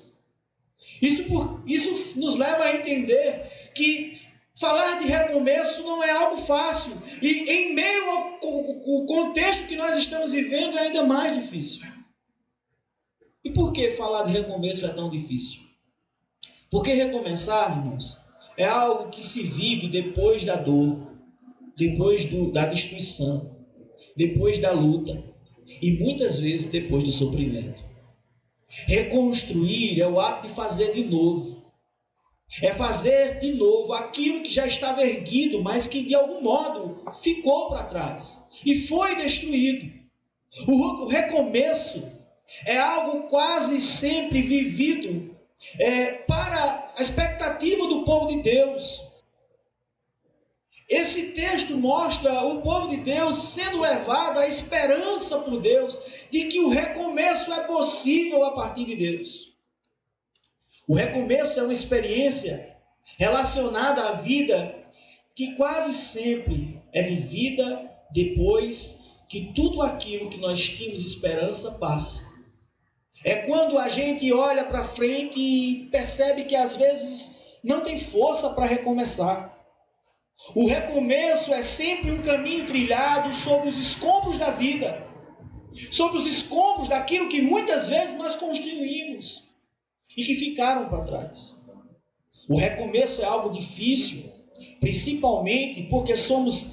Isso nos leva a entender que falar de recomeço não é algo fácil. E em meio ao contexto que nós estamos vivendo é ainda mais difícil. E por que falar de recomeço é tão difícil? Porque recomeçar, irmãos, é algo que se vive depois da dor, depois da destruição, depois da luta e muitas vezes depois do sofrimento. Reconstruir é o ato de fazer de novo. É fazer de novo aquilo que já estava erguido, mas que de algum modo ficou para trás e foi destruído. O recomeço é algo quase sempre vivido para a expectativa do povo de Deus. Esse texto mostra o povo de Deus sendo levado à esperança por Deus de que o recomeço é possível a partir de Deus. O recomeço é uma experiência relacionada à vida que quase sempre é vivida depois que tudo aquilo que nós tínhamos esperança passa. É quando a gente olha para frente e percebe que às vezes não tem força para recomeçar. O recomeço é sempre um caminho trilhado sobre os escombros da vida, sobre os escombros daquilo que muitas vezes nós construímos e que ficaram para trás. O recomeço é algo difícil, principalmente porque somos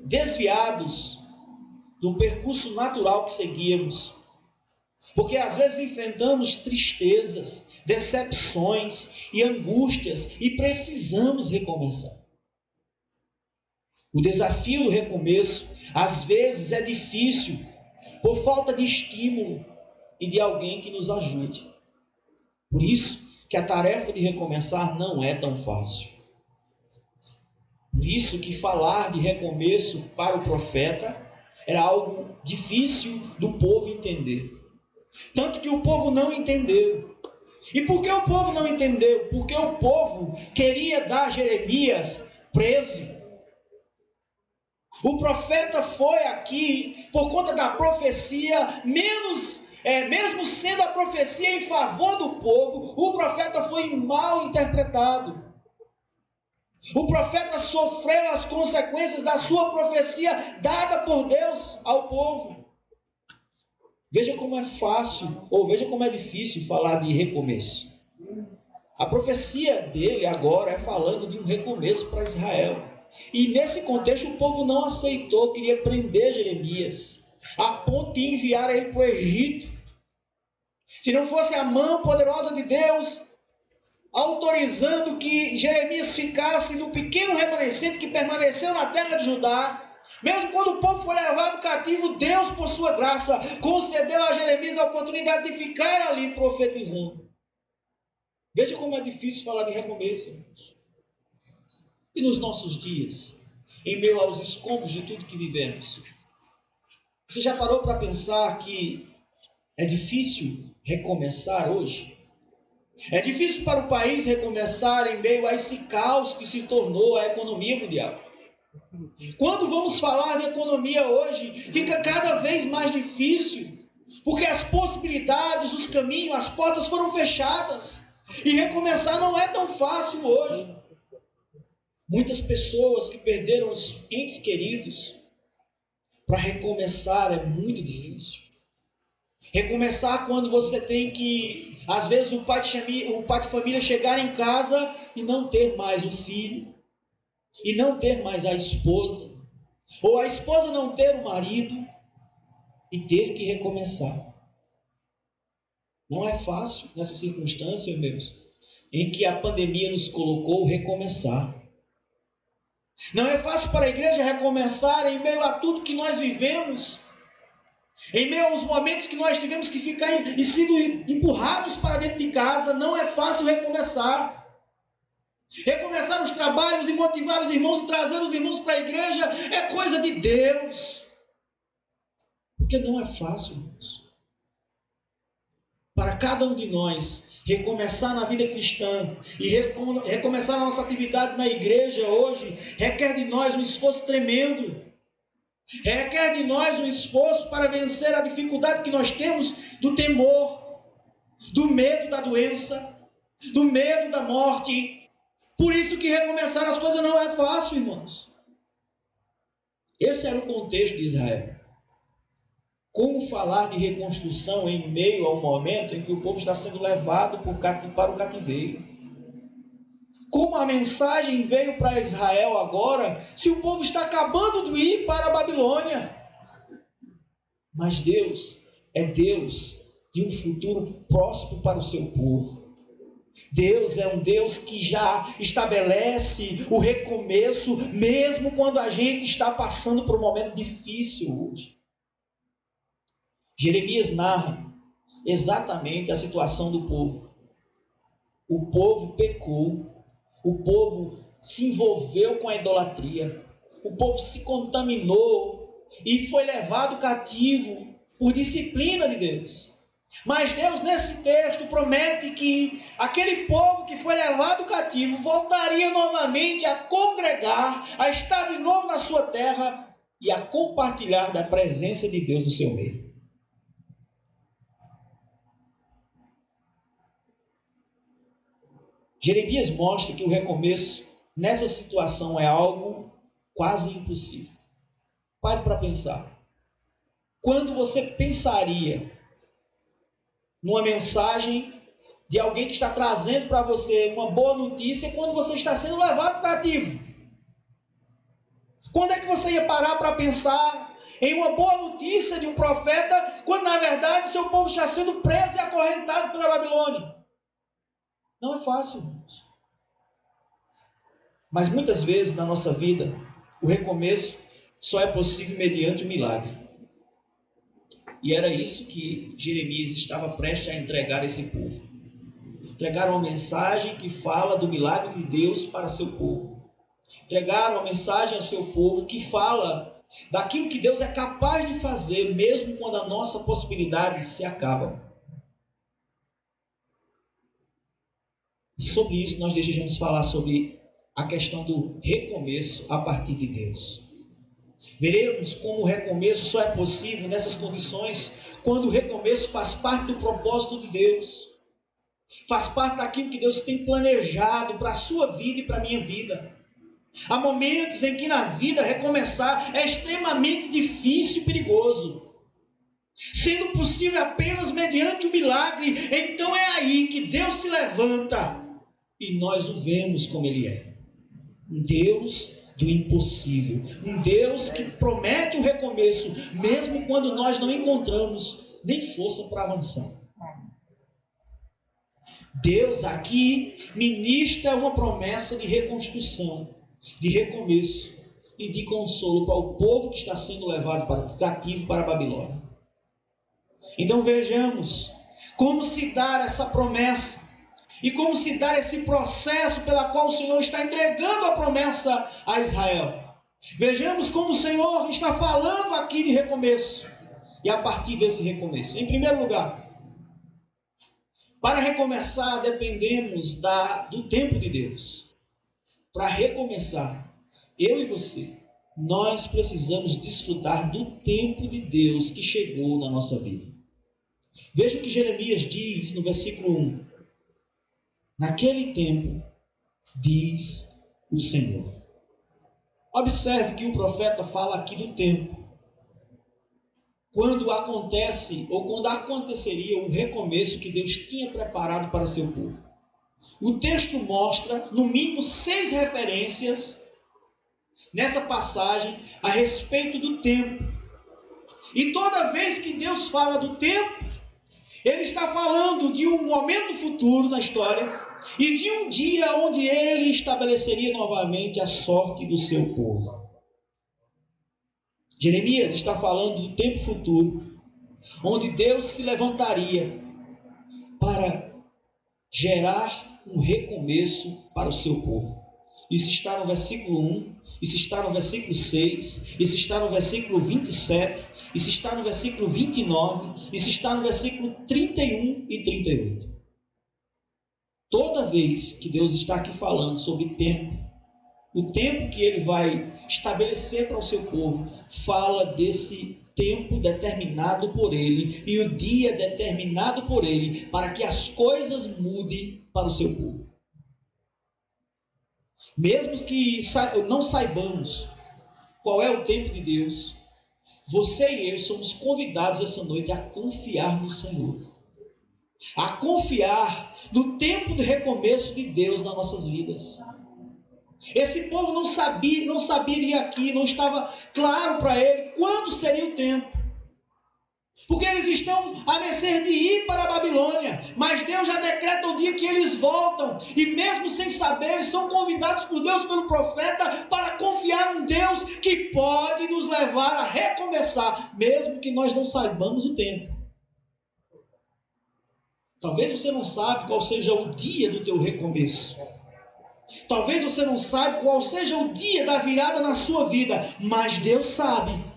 desviados do percurso natural que seguíamos. Porque às vezes enfrentamos tristezas, decepções e angústias e precisamos recomeçar. O desafio do recomeço às vezes é difícil por falta de estímulo e de alguém que nos ajude. Por isso que a tarefa de recomeçar não é tão fácil. Por isso que falar de recomeço para o profeta era algo difícil do povo entender. Tanto que o povo não entendeu. E por que o povo não entendeu? Porque o povo queria dar Jeremias preso. O profeta foi aqui por conta da profecia, mesmo sendo a profecia em favor do povo, o profeta foi mal interpretado. O profeta sofreu as consequências da sua profecia dada por Deus ao povo. Veja como é fácil, ou veja como é difícil falar de recomeço. A profecia dele agora é falando de um recomeço para Israel. E nesse contexto o povo não aceitou, queria prender Jeremias, a ponto de enviar ele para o Egito. Se não fosse a mão poderosa de Deus, autorizando que Jeremias ficasse no pequeno remanescente que permaneceu na terra de Judá, mesmo quando o povo foi levado cativo, Deus, por sua graça, concedeu a Jeremias a oportunidade de ficar ali profetizando. Veja como é difícil falar de recomeço. E nos nossos dias, em meio aos escombros de tudo que vivemos, você já parou para pensar que é difícil recomeçar hoje? É difícil para o país recomeçar em meio a esse caos que se tornou a economia mundial. Quando vamos falar de economia hoje, fica cada vez mais difícil, porque as possibilidades, os caminhos, as portas foram fechadas, e recomeçar não é tão fácil hoje. Muitas pessoas que perderam os entes queridos, para recomeçar é muito difícil. Recomeçar quando você tem que, às vezes o pai de família chegar em casa e não ter mais o filho, e não ter mais a esposa, ou a esposa não ter o marido, e ter que recomeçar. Não é fácil nessa circunstância, meus, em que a pandemia nos colocou recomeçar. Não é fácil para a igreja recomeçar em meio a tudo que nós vivemos, em meio aos momentos que nós tivemos que ficar e sido empurrados para dentro de casa. Não é fácil recomeçar. Recomeçar os trabalhos e motivar os irmãos e trazer os irmãos para a igreja é coisa de Deus. Porque não é fácil, irmãos. Para cada um de nós, recomeçar na vida cristã e recomeçar a nossa atividade na igreja hoje, requer de nós um esforço tremendo. Requer de nós um esforço para vencer a dificuldade que nós temos do temor, do medo da doença, do medo da morte. Por isso que recomeçar as coisas não é fácil, irmãos. Esse era o contexto de Israel. Como falar de reconstrução em meio a um momento em que o povo está sendo levado para o cativeiro? Como a mensagem veio para Israel agora, se o povo está acabando de ir para a Babilônia? Mas Deus é Deus de um futuro próspero para o seu povo. Deus é um Deus que já estabelece o recomeço, mesmo quando a gente está passando por um momento difícil hoje. Jeremias narra exatamente a situação do povo. O povo pecou, o povo se envolveu com a idolatria, o povo se contaminou e foi levado cativo por disciplina de Deus. Mas Deus, nesse texto, promete que aquele povo que foi levado cativo voltaria novamente a congregar, a estar de novo na sua terra e a compartilhar da presença de Deus no seu meio. Jeremias mostra que o recomeço nessa situação é algo quase impossível. Pare para pensar. Quando você pensaria numa mensagem de alguém que está trazendo para você uma boa notícia, quando você está sendo levado cativo? Quando é que você ia parar para pensar em uma boa notícia de um profeta, quando na verdade seu povo está sendo preso e acorrentado pela Babilônia? Não é fácil, irmãos. Mas muitas vezes na nossa vida, o recomeço só é possível mediante o milagre. E era isso que Jeremias estava prestes a entregar a esse povo. Entregaram uma mensagem que fala do milagre de Deus para seu povo. Entregaram uma mensagem ao seu povo que fala daquilo que Deus é capaz de fazer, mesmo quando a nossa possibilidade se acaba. E sobre isso nós desejamos falar sobre a questão do recomeço a partir de Deus. Veremos como o recomeço só é possível nessas condições, quando o recomeço faz parte do propósito de Deus, faz parte daquilo que Deus tem planejado para a sua vida e para a minha vida. Há momentos em que na vida recomeçar é extremamente difícil e perigoso, sendo possível apenas mediante o milagre. Então é aí que Deus se levanta e nós o vemos como Ele é, um Deus do impossível, um Deus que promete um recomeço, mesmo quando nós não encontramos nem força para avançar. Deus aqui ministra uma promessa de reconstrução, de recomeço e de consolo para o povo que está sendo levado cativo para a Babilônia. Então vejamos como se dá essa promessa e como se dá esse processo pela qual o Senhor está entregando a promessa a Israel. Vejamos como o Senhor está falando aqui de recomeço e a partir desse recomeço. Em primeiro lugar, para recomeçar dependemos do tempo de Deus. Para recomeçar, eu e você, nós precisamos desfrutar do tempo de Deus que chegou na nossa vida. Veja o que Jeremias diz no versículo 1. Naquele tempo, diz o Senhor. Observe que o profeta fala aqui do tempo. Quando acontece, ou quando aconteceria o recomeço que Deus tinha preparado para seu povo. O texto mostra, no mínimo, 6 referências nessa passagem a respeito do tempo. E toda vez que Deus fala do tempo, Ele está falando de um momento futuro na história e de um dia onde Ele estabeleceria novamente a sorte do seu povo. Jeremias está falando do tempo futuro, onde Deus se levantaria para gerar um recomeço para o seu povo. Isso está no versículo 1, isso está no versículo 6, isso está no versículo 27, isso está no versículo 29, isso está no versículo 31 e 38. Toda vez que Deus está aqui falando sobre tempo, o tempo que Ele vai estabelecer para o seu povo, fala desse tempo determinado por Ele e o dia determinado por Ele para que as coisas mudem para o seu povo. Mesmo que não saibamos qual é o tempo de Deus, você e eu somos convidados essa noite a confiar no Senhor, a confiar no tempo de recomeço de Deus nas nossas vidas. Esse povo não saberia aqui, não estava claro para ele quando seria o tempo. Porque eles estão à mercê de ir para a Babilônia, mas Deus já decreta o dia que eles voltam, e mesmo sem saber, eles são convidados por Deus, pelo profeta, para confiar em Deus que pode nos levar a recomeçar, mesmo que nós não saibamos o tempo. Talvez você não saiba qual seja o dia do teu recomeço. Talvez você não saiba qual seja o dia da virada na sua vida, mas Deus sabe.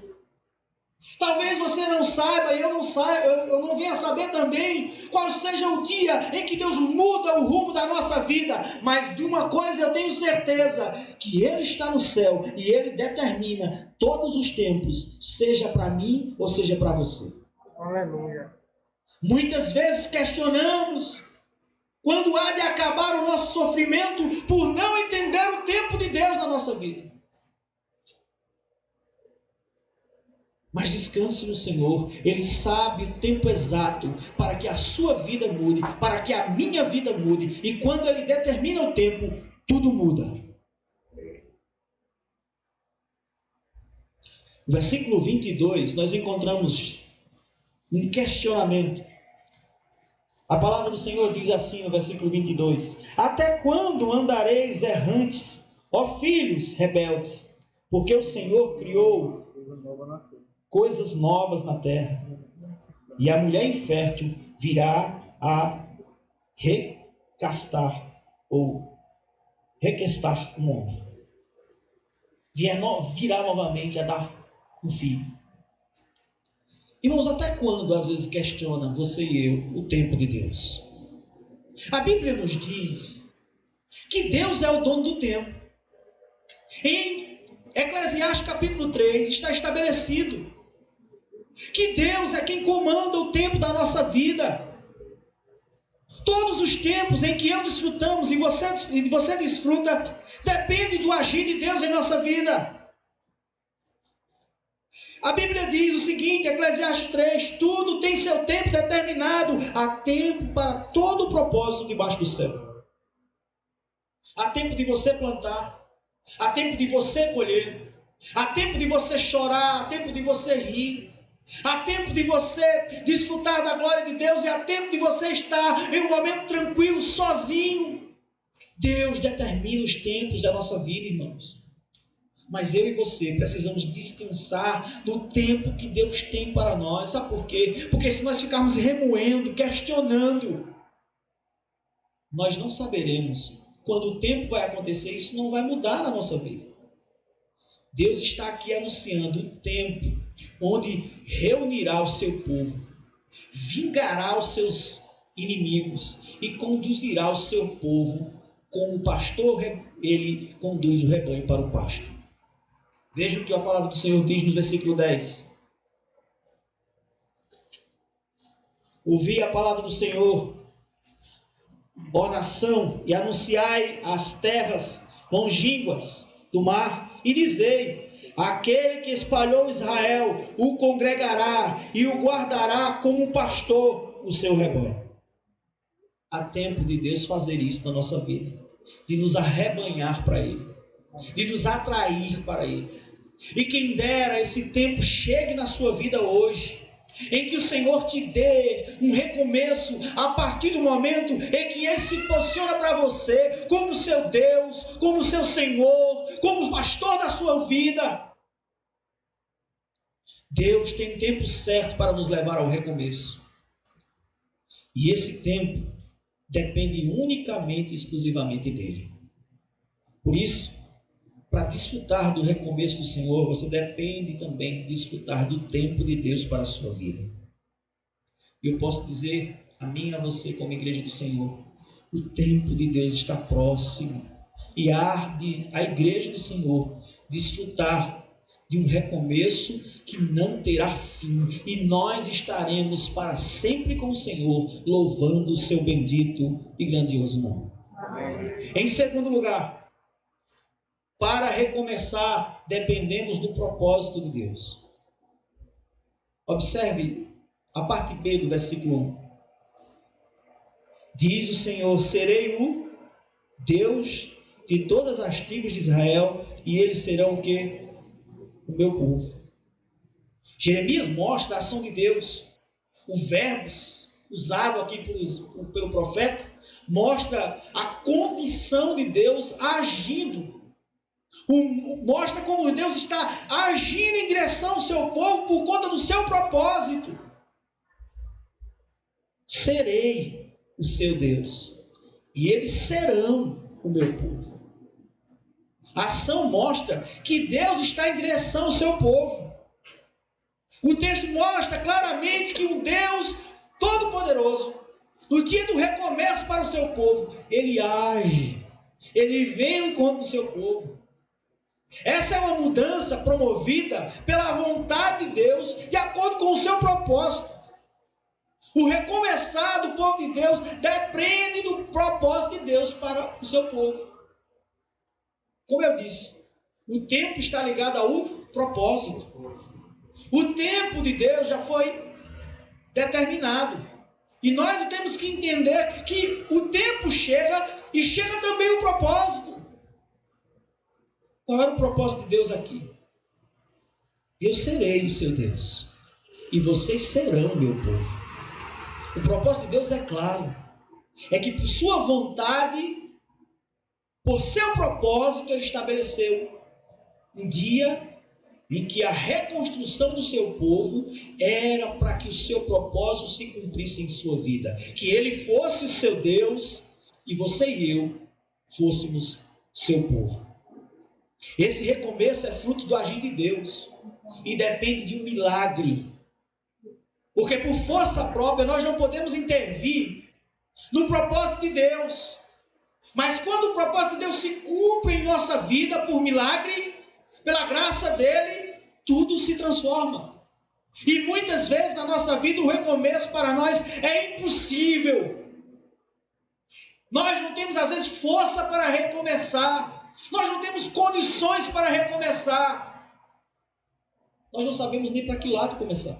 Talvez você não saiba e eu não venha saber também qual seja o dia em que Deus muda o rumo da nossa vida, mas de uma coisa eu tenho certeza, que Ele está no céu e Ele determina todos os tempos, seja para mim ou seja para você. Aleluia. Muitas vezes questionamos quando há de acabar o nosso sofrimento por não entender o tempo de Deus na nossa vida. Mas descanse no Senhor, Ele sabe o tempo exato para que a sua vida mude, para que a minha vida mude, e quando Ele determina o tempo, tudo muda. No versículo 22, nós encontramos um questionamento. A palavra do Senhor diz assim no versículo 22: Até quando andareis errantes, ó filhos rebeldes? Porque o Senhor criou coisas novas na terra, e a mulher infértil virá a requestar um homem. Virá novamente a dar um filho. Irmãos, até quando às vezes questiona você e eu o tempo de Deus? A Bíblia nos diz que Deus é o dono do tempo. Em Eclesiastes capítulo 3 está estabelecido que Deus é quem comanda o tempo da nossa vida. Todos os tempos em que eu desfrutamos e você desfruta, depende do agir de Deus em nossa vida. A Bíblia diz o seguinte, Eclesiastes 3, tudo tem seu tempo determinado, há tempo para todo o propósito debaixo do céu. Há tempo de você plantar, há tempo de você colher, há tempo de você chorar, há tempo de você rir, há tempo de você desfrutar da glória de Deus e há tempo de você estar em um momento tranquilo, sozinho. Deus determina os tempos da nossa vida, irmãos. Mas eu e você precisamos descansar no tempo que Deus tem para nós. Sabe por quê? Porque se nós ficarmos remoendo, questionando, nós não saberemos quando o tempo vai acontecer. Isso não vai mudar na nossa vida. Deus está aqui anunciando o tempo onde reunirá o seu povo, vingará os seus inimigos e conduzirá o seu povo como o pastor, ele conduz o rebanho para o pasto. Veja o que a palavra do Senhor diz no versículo 10. Ouvi a palavra do Senhor, ó nação, e anunciai as terras longínquas do mar, e dizei: aquele que espalhou Israel o congregará e o guardará como um pastor o seu rebanho. Há tempo de Deus fazer isso na nossa vida, de nos arrebanhar para Ele, de nos atrair para Ele. E quem dera esse tempo chegue na sua vida hoje, em que o Senhor te dê um recomeço a partir do momento em que Ele se posiciona para você como seu Deus, como seu Senhor, como o pastor da sua vida. Deus tem tempo certo para nos levar ao recomeço. E esse tempo depende unicamente e exclusivamente dEle. Por isso, para desfrutar do recomeço do Senhor, você depende também de desfrutar do tempo de Deus para a sua vida. E eu posso dizer a mim e a você, como igreja do Senhor, o tempo de Deus está próximo. E há de a igreja do Senhor desfrutar de um recomeço que não terá fim. E nós estaremos para sempre com o Senhor, louvando o seu bendito e grandioso nome. Amém. Em segundo lugar, para recomeçar, dependemos do propósito de Deus. Observe a parte B do versículo 1. Diz o Senhor: serei o Deus de todas as tribos de Israel, e eles serão o quê? O meu povo. Jeremias mostra a ação de Deus o verbos usado aqui pelo profeta, mostra a condição de Deus agindo. Mostra como Deus está agindo em direção ao seu povo por conta do seu propósito. Serei o seu Deus, e eles serão o meu povo. A ação mostra que Deus está em direção ao seu povo. O texto mostra claramente que o Deus Todo-Poderoso, no dia do recomeço para o seu povo, ele age, ele vem ao encontro do seu povo. Essa é uma mudança promovida pela vontade de Deus, de acordo com o seu propósito. O recomeçar do povo de Deus depende do propósito de Deus para o seu povo. Como eu disse, o tempo está ligado ao propósito. O tempo de Deus já foi determinado. E nós temos que entender que o tempo chega e chega também o propósito. Qual era o propósito de Deus aqui? Eu serei o seu Deus, e vocês serão meu povo. O propósito de Deus é claro. É que por sua vontade, por seu propósito, ele estabeleceu um dia em que a reconstrução do seu povo era para que o seu propósito se cumprisse em sua vida. Que ele fosse o seu Deus e você e eu fôssemos seu povo. Esse recomeço é fruto do agir de Deus e depende de um milagre. Porque por força própria nós não podemos intervir no propósito de Deus. Mas quando o propósito de Deus se cumpre em nossa vida por milagre, pela graça dele, tudo se transforma. E muitas vezes na nossa vida o recomeço para nós é impossível. Nós não temos às vezes força para recomeçar. Nós não temos condições para recomeçar. Nós não sabemos nem para que lado começar.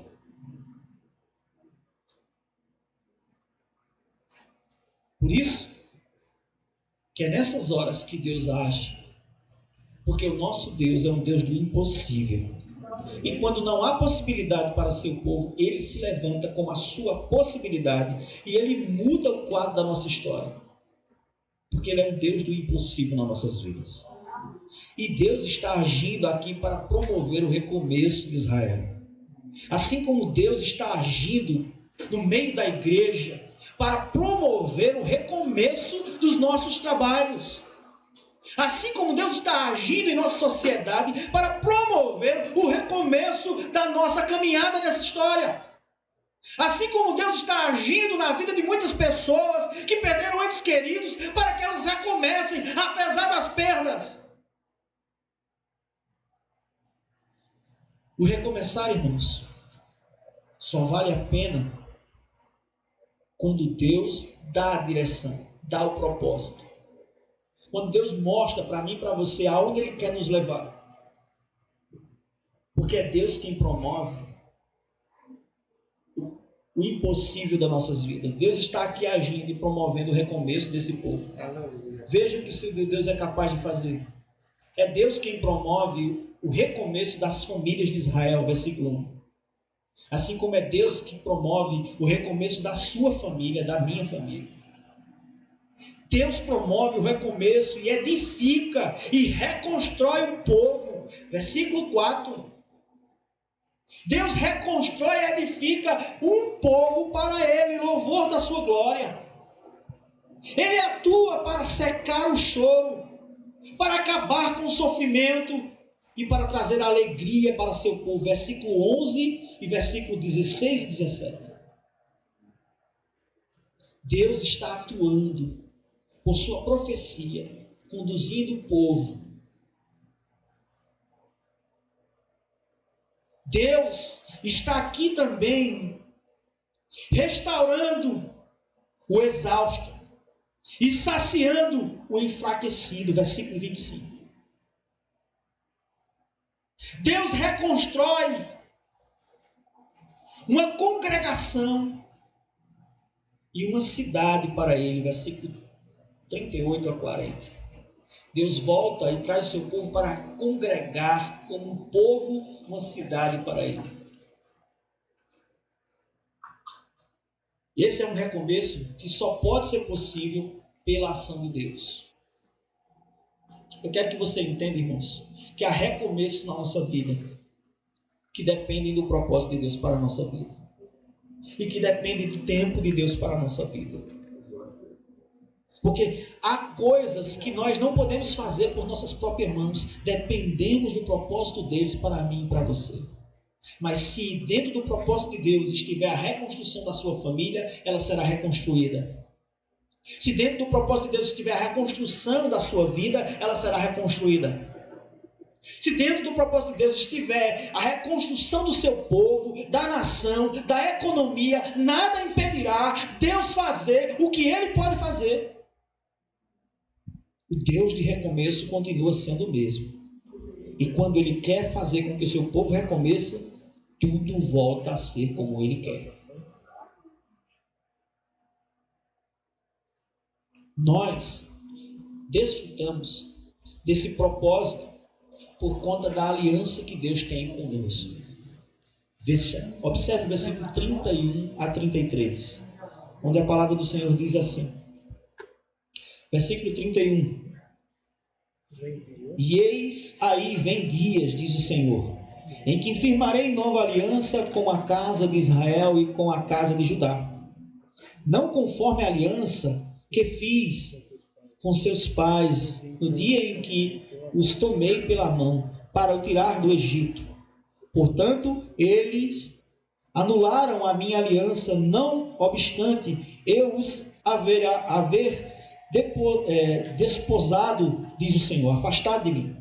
Por isso, que é nessas horas que Deus age. Porque o nosso Deus é um Deus do impossível. E quando não há possibilidade para seu povo, ele se levanta com a sua possibilidade e ele muda o quadro da nossa história. Porque ele é um Deus do impossível nas nossas vidas. E Deus está agindo aqui para promover o recomeço de Israel. Assim como Deus está agindo no meio da igreja para promover o recomeço dos nossos trabalhos. Assim como Deus está agindo em nossa sociedade para promover o recomeço da nossa caminhada nessa história. Assim como Deus está agindo na vida de muitas pessoas que perderam entes queridos para que elas recomecem apesar das perdas. O recomeçar, irmãos, só vale a pena quando Deus dá a direção, dá o propósito. Quando Deus mostra para mim e para você aonde Ele quer nos levar. Porque é Deus quem promove o impossível das nossas vidas. Deus está aqui agindo e promovendo o recomeço desse povo. Veja o que o seu Deus é capaz de fazer. É Deus quem promove o recomeço das famílias de Israel, versículo 1. Assim como é Deus que promove o recomeço da sua família, da minha família. Deus promove o recomeço e edifica e reconstrói o povo. Versículo 4. Deus reconstrói e edifica um povo para Ele, louvor da sua glória. Ele atua para secar o choro, para acabar com o sofrimento e para trazer alegria para seu povo. Versículo 11 e versículo 16 e 17. Deus está atuando por sua profecia, conduzindo o povo. Deus está aqui também restaurando o exausto e saciando o enfraquecido. Versículo 25. Deus reconstrói uma congregação e uma cidade para ele. Versículo 38 a 40. Deus volta e traz o seu povo para congregar como um povo, uma cidade para ele. Esse é um recomeço que só pode ser possível pela ação de Deus. Eu quero que você entenda, irmãos, que há recomeços na nossa vida que dependem do propósito de Deus para a nossa vida. E que dependem do tempo de Deus para a nossa vida. Porque há coisas que nós não podemos fazer por nossas próprias mãos, dependemos do propósito deles para mim e para você. Mas se dentro do propósito de Deus estiver a reconstrução da sua família, ela será reconstruída. Se dentro do propósito de Deus estiver a reconstrução da sua vida, ela será reconstruída. Se dentro do propósito de Deus estiver a reconstrução do seu povo, da nação, da economia, nada impedirá Deus fazer o que Ele pode fazer. O Deus de recomeço continua sendo o mesmo. E quando Ele quer fazer com que o seu povo recomeça, tudo volta a ser como Ele quer. Nós desfrutamos desse propósito por conta da aliança que Deus tem conosco. Observe o versículo 31 a 33, onde a palavra do Senhor diz assim. Versículo 31. E eis aí vem dias, diz o Senhor, em que firmarei nova aliança com a casa de Israel e com a casa de Judá. Não conforme a aliança que fiz com seus pais no dia em que os tomei pela mão para o tirar do Egito. Portanto, eles anularam a minha aliança, não obstante eu os haver desposado, diz o Senhor, afastado de mim.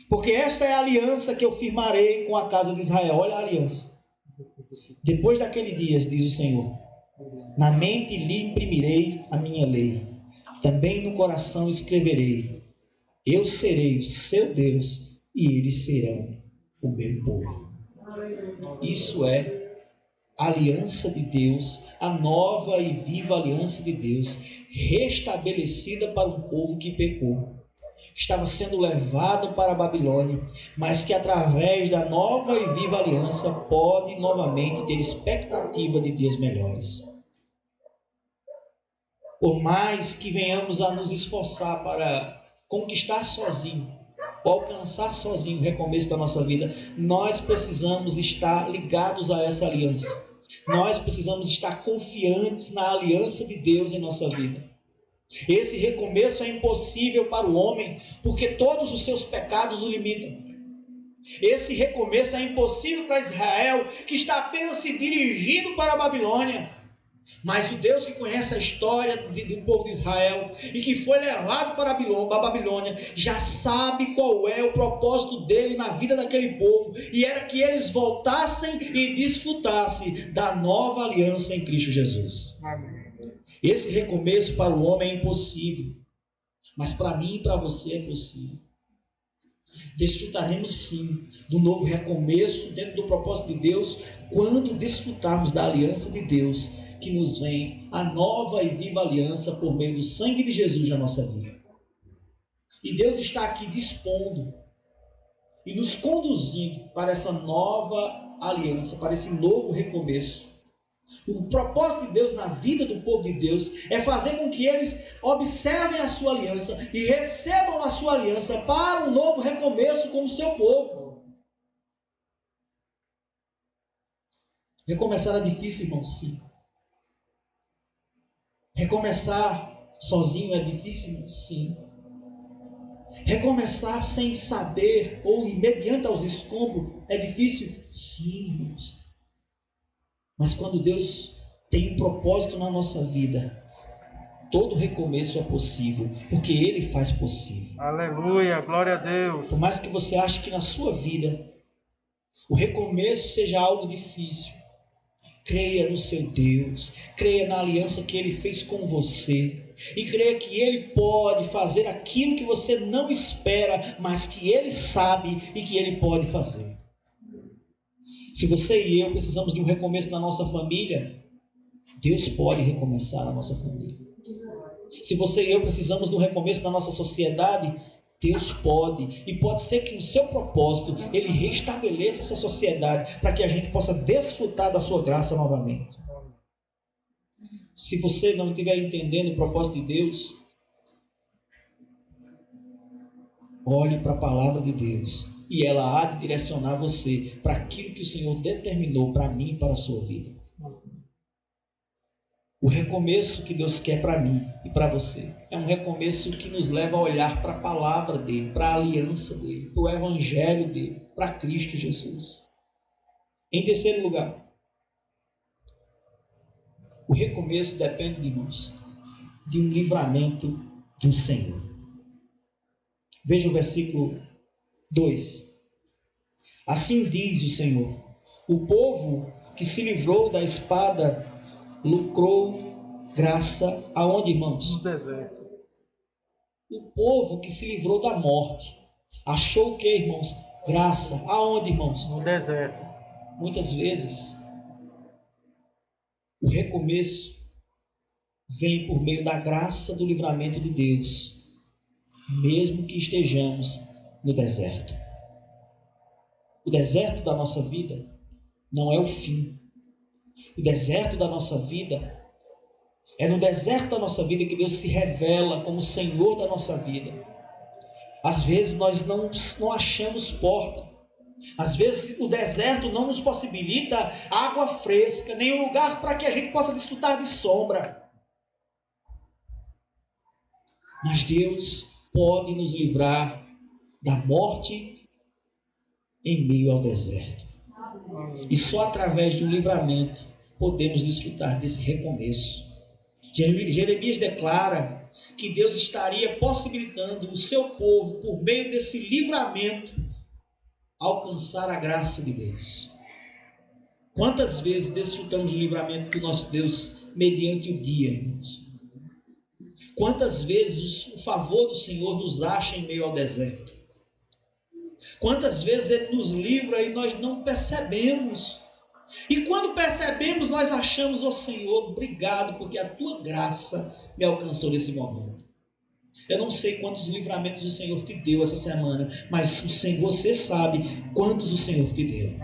Porque esta é a aliança que eu firmarei com a casa de Israel. Olha a aliança. Depois daquele dia, diz o Senhor, na mente lhe imprimirei a minha lei, também no coração escreverei. Eu serei o seu Deus e eles serão o meu povo. Isso é a aliança de Deus, a nova e viva aliança de Deus, restabelecida para um povo que pecou, que estava sendo levado para a Babilônia, mas que através da nova e viva aliança pode novamente ter expectativa de dias melhores. Por mais que venhamos a nos esforçar para conquistar sozinho, alcançar sozinho o recomeço da nossa vida, nós precisamos estar ligados a essa aliança. Nós precisamos estar confiantes na aliança de Deus em nossa vida. Esse recomeço é impossível para o homem, porque todos os seus pecados o limitam. Esse recomeço é impossível para Israel, que está apenas se dirigindo para a Babilônia. Mas o Deus que conhece a história do povo de Israel e que foi levado para a Babilônia já sabe qual é o propósito dele na vida daquele povo, e era que eles voltassem e desfrutassem da nova aliança em Cristo Jesus. Esse recomeço para o homem é impossível, mas para mim e para você é possível. Desfrutaremos sim do novo recomeço dentro do propósito de Deus quando desfrutarmos da aliança de Deus, que nos vem a nova e viva aliança por meio do sangue de Jesus na nossa vida. E Deus está aqui dispondo e nos conduzindo para essa nova aliança, para esse novo recomeço. O propósito de Deus na vida do povo de Deus é fazer com que eles observem a sua aliança e recebam a sua aliança para um novo recomeço com o seu povo. Recomeçar é difícil, irmão, sim. Recomeçar sozinho é difícil? Sim. Recomeçar sem saber ou mediante aos escombros é difícil? Sim, irmãos. Mas quando Deus tem um propósito na nossa vida, todo recomeço é possível, porque Ele faz possível. Aleluia, glória a Deus. Por mais que você ache que na sua vida o recomeço seja algo difícil, creia no seu Deus, creia na aliança que Ele fez com você, e creia que Ele pode fazer aquilo que você não espera, mas que Ele sabe e que Ele pode fazer. Se você e eu precisamos de um recomeço na nossa família, Deus pode recomeçar a nossa família. Se você e eu precisamos de um recomeço na nossa sociedade, Deus pode, e pode ser que no seu propósito Ele restabeleça essa sociedade para que a gente possa desfrutar da sua graça novamente. Se você não estiver entendendo o propósito de Deus, olhe para a palavra de Deus e ela há de direcionar você para aquilo que o Senhor determinou para mim e para a sua vida. O recomeço que Deus quer para mim e para você é um recomeço que nos leva a olhar para a palavra dele, para a aliança dele, para o evangelho dele, para Cristo Jesus. Em terceiro lugar, o recomeço depende, irmãos, de um livramento do Senhor. Veja o versículo 2. Assim diz o Senhor: o povo que se livrou da espada lucrou graça aonde, irmãos? No deserto. O povo que se livrou da morte achou o que, irmãos? Graça aonde, irmãos? No deserto. Muitas vezes o recomeço vem por meio da graça do livramento de Deus, mesmo que estejamos no deserto. O deserto da nossa vida não é o fim. O deserto da nossa vida é no deserto da nossa vida que Deus se revela como Senhor da nossa vida. Às vezes nós não achamos porta. Às vezes o deserto não nos possibilita água fresca, nenhum lugar para que a gente possa desfrutar de sombra. Mas Deus pode nos livrar da morte em meio ao deserto. E só através de um livramento podemos desfrutar desse recomeço. Jeremias declara que Deus estaria possibilitando o seu povo, por meio desse livramento, alcançar a graça de Deus. Quantas vezes desfrutamos do livramento do nosso Deus mediante o dia, irmãos? Quantas vezes o favor do Senhor nos acha em meio ao deserto? Quantas vezes Ele nos livra e nós não percebemos? E quando percebemos, nós achamos, ó Senhor, obrigado, porque a Tua graça me alcançou nesse momento. Eu não sei quantos livramentos o Senhor te deu essa semana, mas você sabe quantos o Senhor te deu.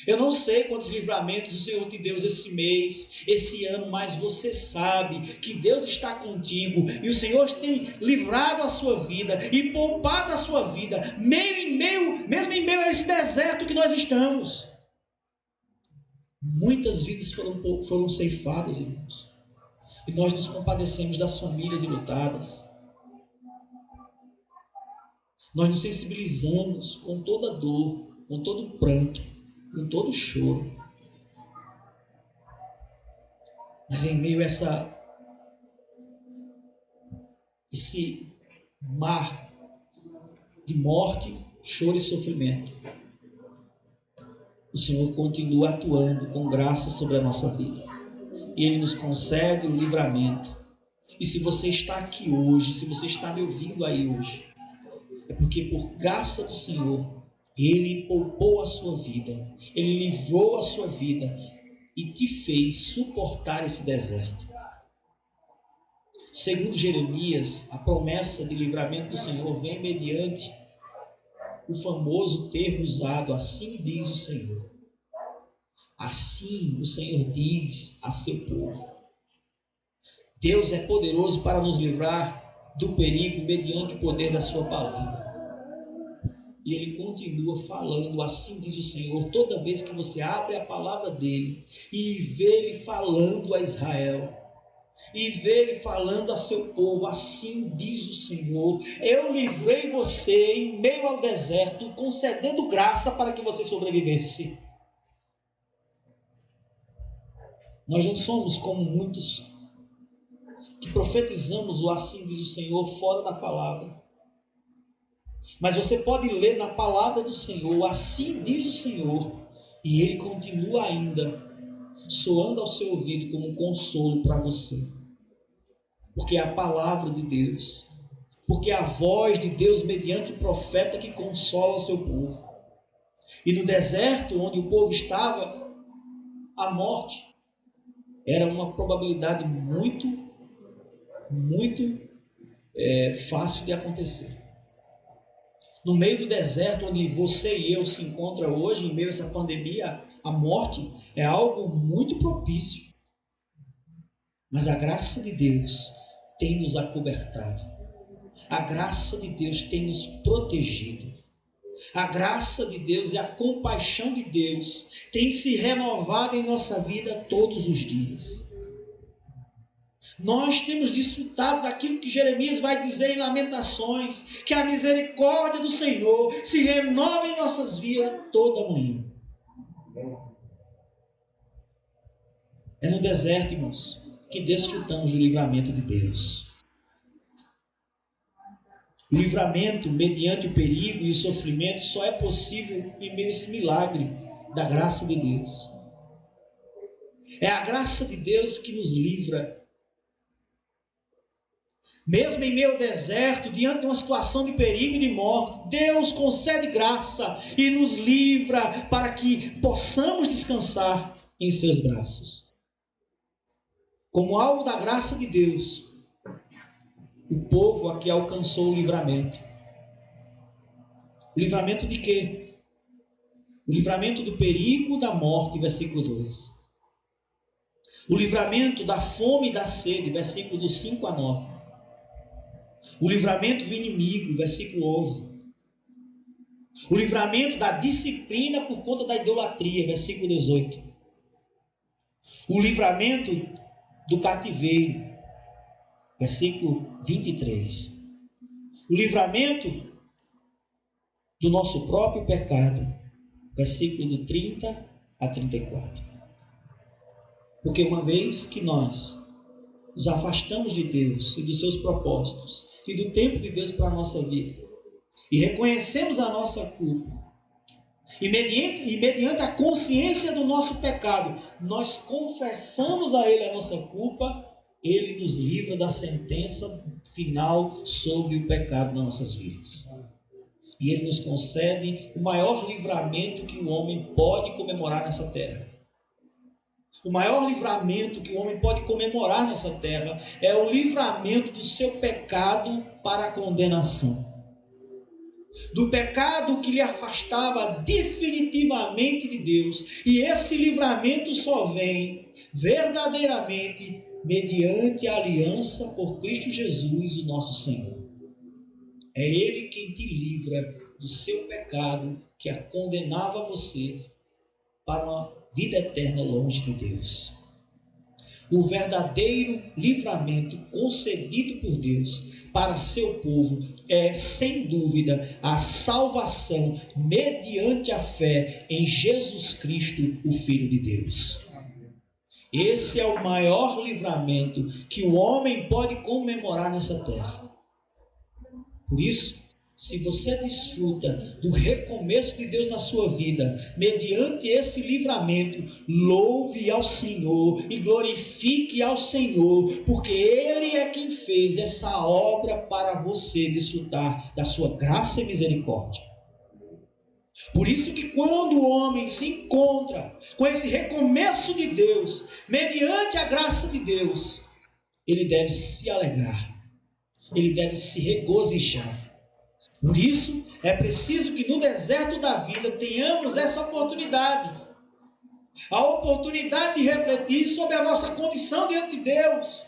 Eu não sei quantos livramentos o Senhor te deu esse mês, esse ano, mas você sabe que Deus está contigo e o Senhor tem livrado a sua vida e poupado a sua vida, mesmo em meio a esse deserto que nós estamos. Muitas vidas foram ceifadas, irmãos, e nós nos compadecemos das famílias enlutadas. Nós nos sensibilizamos com toda dor, com todo pranto, com todo choro. Mas em meio a esse mar de morte, choro e sofrimento, o Senhor continua atuando com graça sobre a nossa vida. E Ele nos concede o livramento. E se você está aqui hoje, se você está me ouvindo aí hoje, é porque por graça do Senhor, Ele poupou a sua vida, Ele livrou a sua vida e te fez suportar esse deserto. Segundo Jeremias, a promessa de livramento do Senhor vem mediante o famoso termo usado: assim diz o Senhor. Assim o Senhor diz a seu povo. Deus é poderoso para nos livrar do perigo mediante o poder da sua palavra. E Ele continua falando, assim diz o Senhor, toda vez que você abre a palavra dEle e vê Ele falando a Israel, e vê Ele falando a seu povo, assim diz o Senhor: eu livrei você em meio ao deserto, concedendo graça para que você sobrevivesse. Nós não somos como muitos que profetizamos o assim diz o Senhor fora da palavra. Mas você pode ler na palavra do Senhor, assim diz o Senhor, e Ele continua ainda soando ao seu ouvido como um consolo para você. Porque é a palavra de Deus, porque é a voz de Deus mediante o profeta que consola o seu povo. E no deserto onde o povo estava, a morte era uma probabilidade muito fácil de acontecer. No meio do deserto onde você e eu se encontram hoje, em meio a essa pandemia, a morte é algo muito propício. Mas a graça de Deus tem nos acobertado. A graça de Deus tem nos protegido. A graça de Deus e a compaixão de Deus tem se renovado em nossa vida todos os dias. Nós temos desfrutado daquilo que Jeremias vai dizer em Lamentações, que a misericórdia do Senhor se renova em nossas vidas toda manhã. É no deserto, irmãos, que desfrutamos do livramento de Deus. O livramento mediante o perigo e o sofrimento só é possível em meio a esse milagre da graça de Deus. É a graça de Deus que nos livra. Mesmo em meio ao deserto, diante de uma situação de perigo e de morte, Deus concede graça e nos livra para que possamos descansar em seus braços. Como alvo da graça de Deus, o povo aqui alcançou o livramento. O livramento de quê? O livramento do perigo da morte, versículo 2. O livramento da fome e da sede, versículo do 5 a 9. O livramento do inimigo, versículo 11. O livramento da disciplina por conta da idolatria, versículo 18. O livramento do cativeiro, versículo 23. O livramento do nosso próprio pecado, versículo do 30 a 34. Porque uma vez que nós nos afastamos de Deus e dos seus propósitos e do tempo de Deus para a nossa vida, e reconhecemos a nossa culpa, e mediante a consciência do nosso pecado, nós confessamos a Ele a nossa culpa, Ele nos livra da sentença final sobre o pecado nas nossas vidas. E Ele nos concede o maior livramento que o homem pode comemorar nessa terra. O maior livramento que o homem pode comemorar nessa terra é o livramento do seu pecado para a condenação. Do pecado que lhe afastava definitivamente de Deus. E esse livramento só vem verdadeiramente mediante a aliança por Cristo Jesus, o nosso Senhor. É Ele quem te livra do seu pecado que a condenava você para uma vida eterna longe de Deus. O verdadeiro livramento concedido por Deus para seu povo é, sem dúvida, a salvação mediante a fé em Jesus Cristo, o Filho de Deus. Esse é o maior livramento que o homem pode comemorar nessa terra. Por isso, se você desfruta do recomeço de Deus na sua vida, mediante esse livramento, louve ao Senhor e glorifique ao Senhor, porque Ele é quem fez essa obra para você desfrutar da sua graça e misericórdia. Por isso que quando o homem se encontra com esse recomeço de Deus, mediante a graça de Deus, ele deve se alegrar, ele deve se regozijar. Por isso, é preciso que no deserto da vida tenhamos essa oportunidade. A oportunidade de refletir sobre a nossa condição diante de Deus.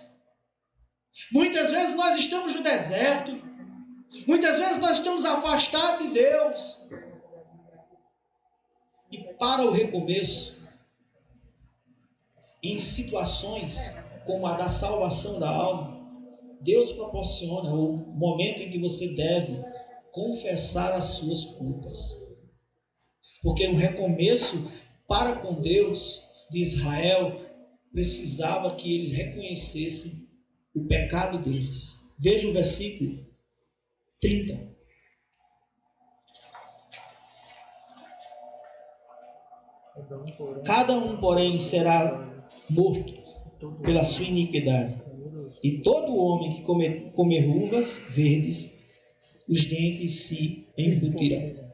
Muitas vezes nós estamos no deserto. Muitas vezes nós estamos afastados de Deus. E para o recomeço, em situações como a da salvação da alma, Deus proporciona o momento em que você deve confessar as suas culpas. Porque um recomeço para com Deus de Israel precisava que eles reconhecessem o pecado deles. Veja o versículo 30. Cada um, porém, será morto pela sua iniquidade. E todo homem que comer uvas verdes, os dentes se embutirão.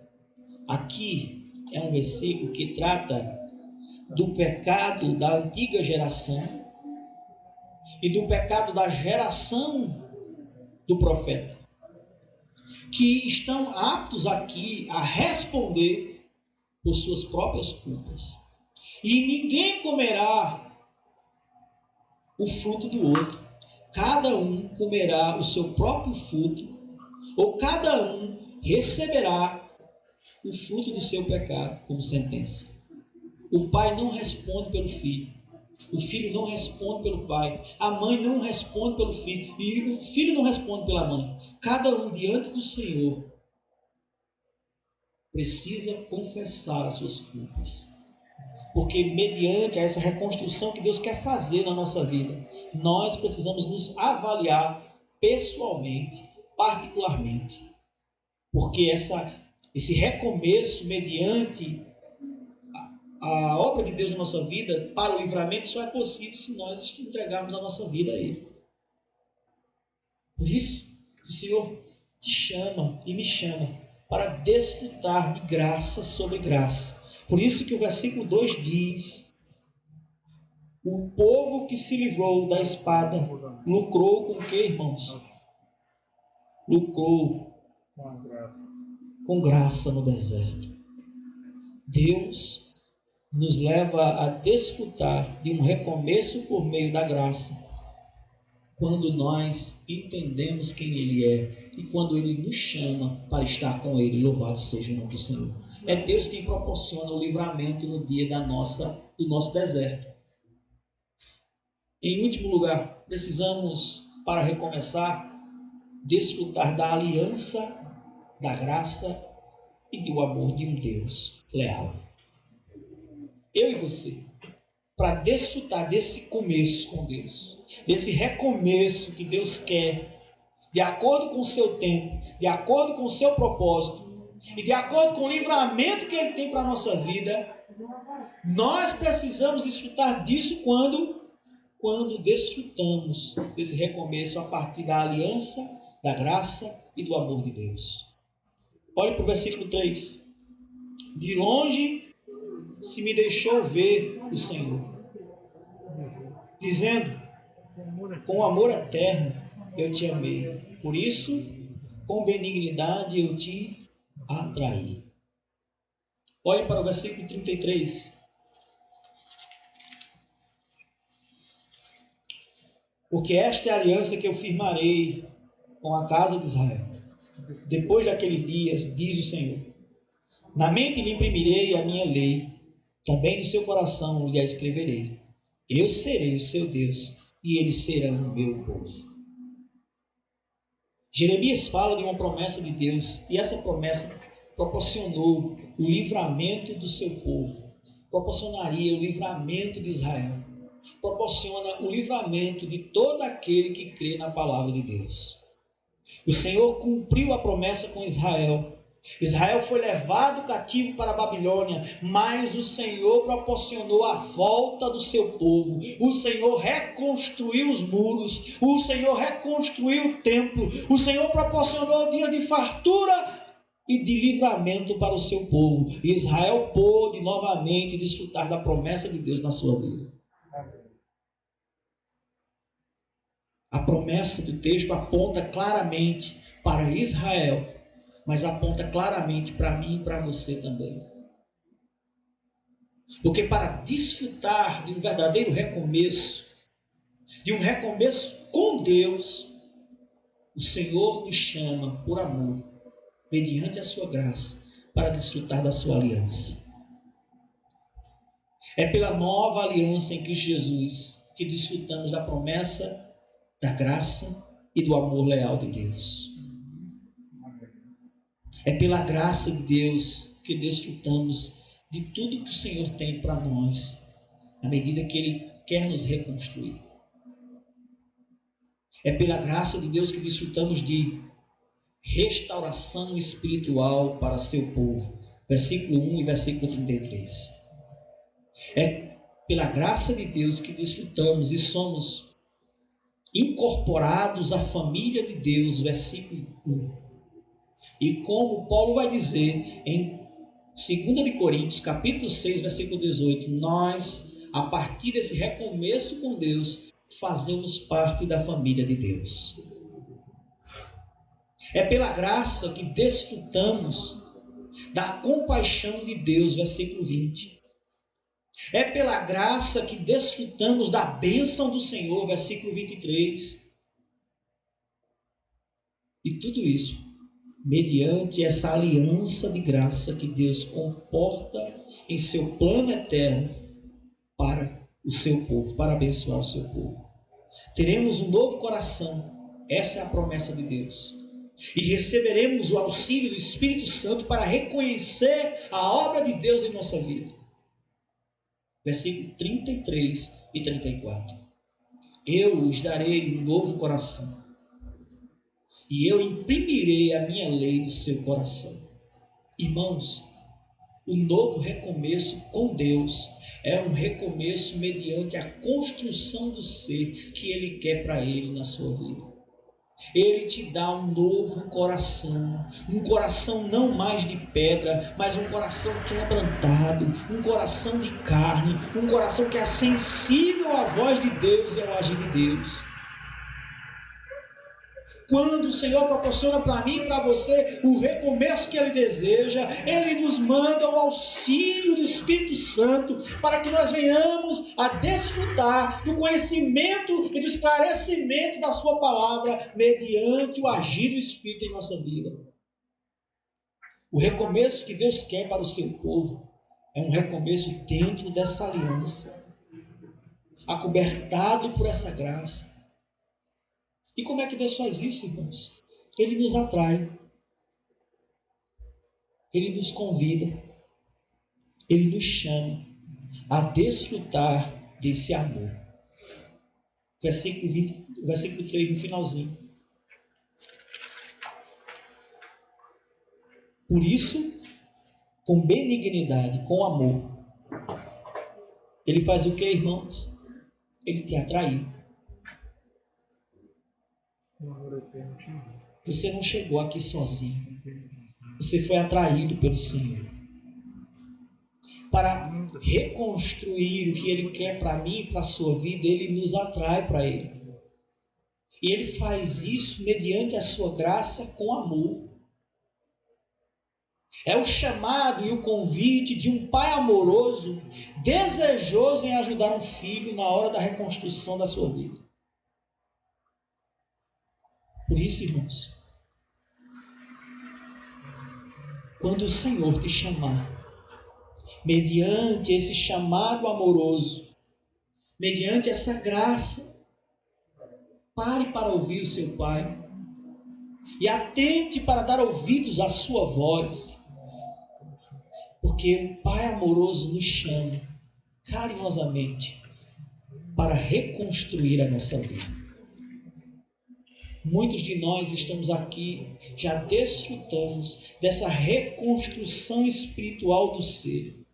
Aqui é um versículo que trata do pecado da antiga geração e do pecado da geração do profeta, que estão aptos aqui a responder por suas próprias culpas. E ninguém comerá o fruto do outro. Cada um comerá o seu próprio fruto, ou cada um receberá o fruto do seu pecado como sentença. O pai não responde pelo filho. O filho não responde pelo pai. A mãe não responde pelo filho. E o filho não responde pela mãe. Cada um diante do Senhor precisa confessar as suas culpas. Porque mediante essa reconstrução que Deus quer fazer na nossa vida, nós precisamos nos avaliar pessoalmente, particularmente. Porque esse recomeço mediante a obra de Deus na nossa vida, para o livramento, só é possível se nós entregarmos a nossa vida a Ele. Por isso, o Senhor te chama e me chama para desfrutar de graça sobre graça. Por isso que o versículo 2 diz: o povo que se livrou da espada lucrou com o que, irmãos? Lucrou com graça no deserto. Deus nos leva a desfrutar de um recomeço por meio da graça, quando nós entendemos quem Ele é e quando Ele nos chama para estar com Ele. Louvado seja o nome do Senhor. É Deus quem proporciona o livramento no dia do nosso deserto. Em último lugar, precisamos, para recomeçar, desfrutar da aliança, da graça e do amor de um Deus leal. Eu e você, para desfrutar desse começo com Deus, desse recomeço que Deus quer, de acordo com o seu tempo, de acordo com o seu propósito e de acordo com o livramento que Ele tem para a nossa vida, nós precisamos desfrutar disso quando desfrutamos desse recomeço a partir da aliança, da graça e do amor de Deus. Olhe para o versículo 3. De longe se me deixou ver o Senhor, dizendo: com amor eterno eu te amei, por isso com benignidade eu te atraí. Olhe para o versículo 33. Porque esta é a aliança que eu firmarei com a casa de Israel depois daqueles dias, diz o Senhor. Na mente lhe imprimirei a minha lei, também no seu coração lhe a escreverei. Eu serei o seu Deus e eles serão o meu povo. Jeremias fala de uma promessa de Deus, e essa promessa proporcionou o livramento do seu povo, proporcionaria o livramento de Israel, proporciona o livramento de todo aquele que crê na palavra de Deus. O Senhor cumpriu a promessa com Israel. Israel foi levado cativo para a Babilônia, mas o Senhor proporcionou a volta do seu povo. O Senhor reconstruiu os muros, o Senhor reconstruiu o templo, o Senhor proporcionou dias de fartura e de livramento para o seu povo. E Israel pôde novamente desfrutar da promessa de Deus na sua vida. A promessa do texto aponta claramente para Israel, mas aponta claramente para mim e para você também. Porque para desfrutar de um verdadeiro recomeço, de um recomeço com Deus, o Senhor nos chama por amor, mediante a sua graça, para desfrutar da sua aliança. É pela nova aliança em Cristo Jesus que desfrutamos da promessa, da graça e do amor leal de Deus. É pela graça de Deus que desfrutamos de tudo que o Senhor tem para nós, à medida que Ele quer nos reconstruir. É pela graça de Deus que desfrutamos de restauração espiritual para seu povo. Versículo 1 e versículo 33. É pela graça de Deus que desfrutamos e somos incorporados à família de Deus. Versículo 1. E como Paulo vai dizer em 2 Coríntios, capítulo 6, versículo 18, nós, a partir desse recomeço com Deus, fazemos parte da família de Deus. É pela graça que desfrutamos da compaixão de Deus, versículo 20. É pela graça que desfrutamos da bênção do Senhor, versículo 23. E tudo isso mediante essa aliança de graça que Deus comporta em seu plano eterno para o seu povo, para abençoar o seu povo. Teremos um novo coração, essa é a promessa de Deus. E receberemos o auxílio do Espírito Santo para reconhecer a obra de Deus em nossa vida. Versículo 33 e 34. Eu lhes darei um novo coração, e eu imprimirei a minha lei no seu coração. Irmãos, o novo recomeço com Deus é um recomeço mediante a construção do ser que Ele quer para Ele na sua vida. Ele te dá um novo coração, um coração não mais de pedra, mas um coração quebrantado, um coração de carne, um coração que é sensível à voz de Deus e ao agir de Deus. Quando o Senhor proporciona para mim e para você o recomeço que Ele deseja, Ele nos manda o auxílio do Espírito Santo para que nós venhamos a desfrutar do conhecimento e do esclarecimento da Sua palavra mediante o agir do Espírito em nossa vida. O recomeço que Deus quer para o seu povo é um recomeço dentro dessa aliança, acobertado por essa graça. E como é que Deus faz isso, irmãos? Ele nos atrai, Ele nos convida, Ele nos chama a desfrutar desse amor. Versículo 3, no finalzinho. Por isso, com benignidade, com amor, Ele faz o que, irmãos? Ele te atraiu. Você não chegou aqui sozinho. Você foi atraído pelo Senhor para reconstruir o que Ele quer para mim e para a sua vida. Ele nos atrai para Ele. E Ele faz isso mediante a sua graça com amor. É o chamado e o convite de um pai amoroso, desejoso em ajudar um filho na hora da reconstrução da sua vida. Por isso, irmãos, quando o Senhor te chamar, mediante esse chamado amoroso, mediante essa graça, pare para ouvir o seu Pai e atente para dar ouvidos à sua voz, porque o Pai amoroso nos chama carinhosamente para reconstruir a nossa vida. Muitos de nós estamos aqui, já desfrutamos dessa reconstrução espiritual do ser.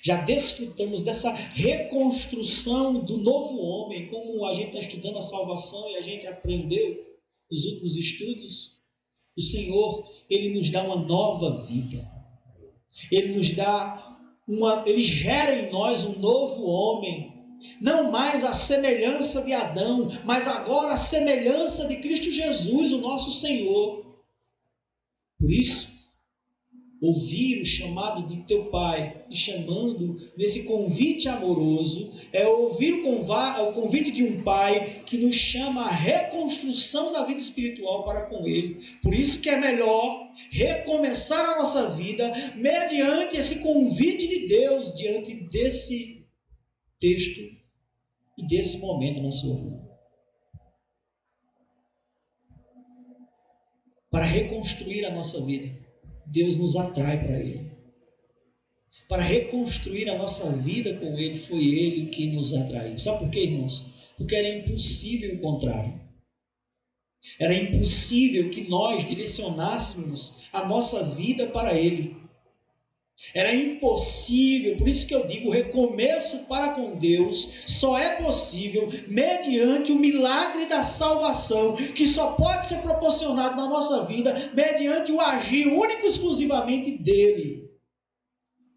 Já desfrutamos dessa reconstrução do novo homem, como a gente está estudando a salvação e a gente aprendeu nos últimos estudos. O Senhor, Ele nos dá uma nova vida. Ele gera em nós um novo homem. Não mais a semelhança de Adão, mas agora a semelhança de Cristo Jesus, o nosso Senhor. Por isso, ouvir o chamado de teu Pai, e chamando nesse convite amoroso, é ouvir o convite de um Pai que nos chama à reconstrução da vida espiritual para com Ele. Por isso que é melhor recomeçar a nossa vida mediante esse convite de Deus, diante desse texto e desse momento na sua vida. Para reconstruir a nossa vida, Deus nos atrai para Ele. Para reconstruir a nossa vida com Ele, foi Ele que nos atraiu. Sabe por quê, irmãos? Porque era impossível o contrário. Era impossível que nós direcionássemos a nossa vida para Ele. Era impossível, por isso que eu digo, o recomeço para com Deus só é possível mediante o milagre da salvação, que só pode ser proporcionado na nossa vida mediante o agir único e exclusivamente dEle.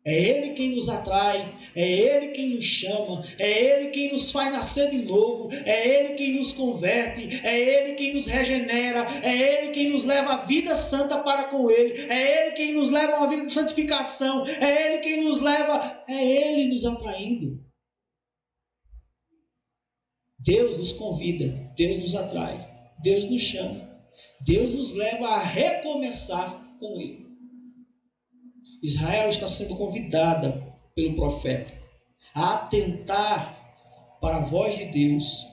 É Ele quem nos atrai, é Ele quem nos chama, é Ele quem nos faz nascer de novo, é Ele quem nos converte, é Ele quem nos regenera, é Ele quem nos leva à vida santa para com Ele, é Ele quem nos leva a uma vida de santificação, é Ele quem nos leva, é Ele nos atraindo. Deus nos convida, Deus nos atrai, Deus nos chama, Deus nos leva a recomeçar com Ele. Israel está sendo convidada pelo profeta a atentar para a voz de Deus,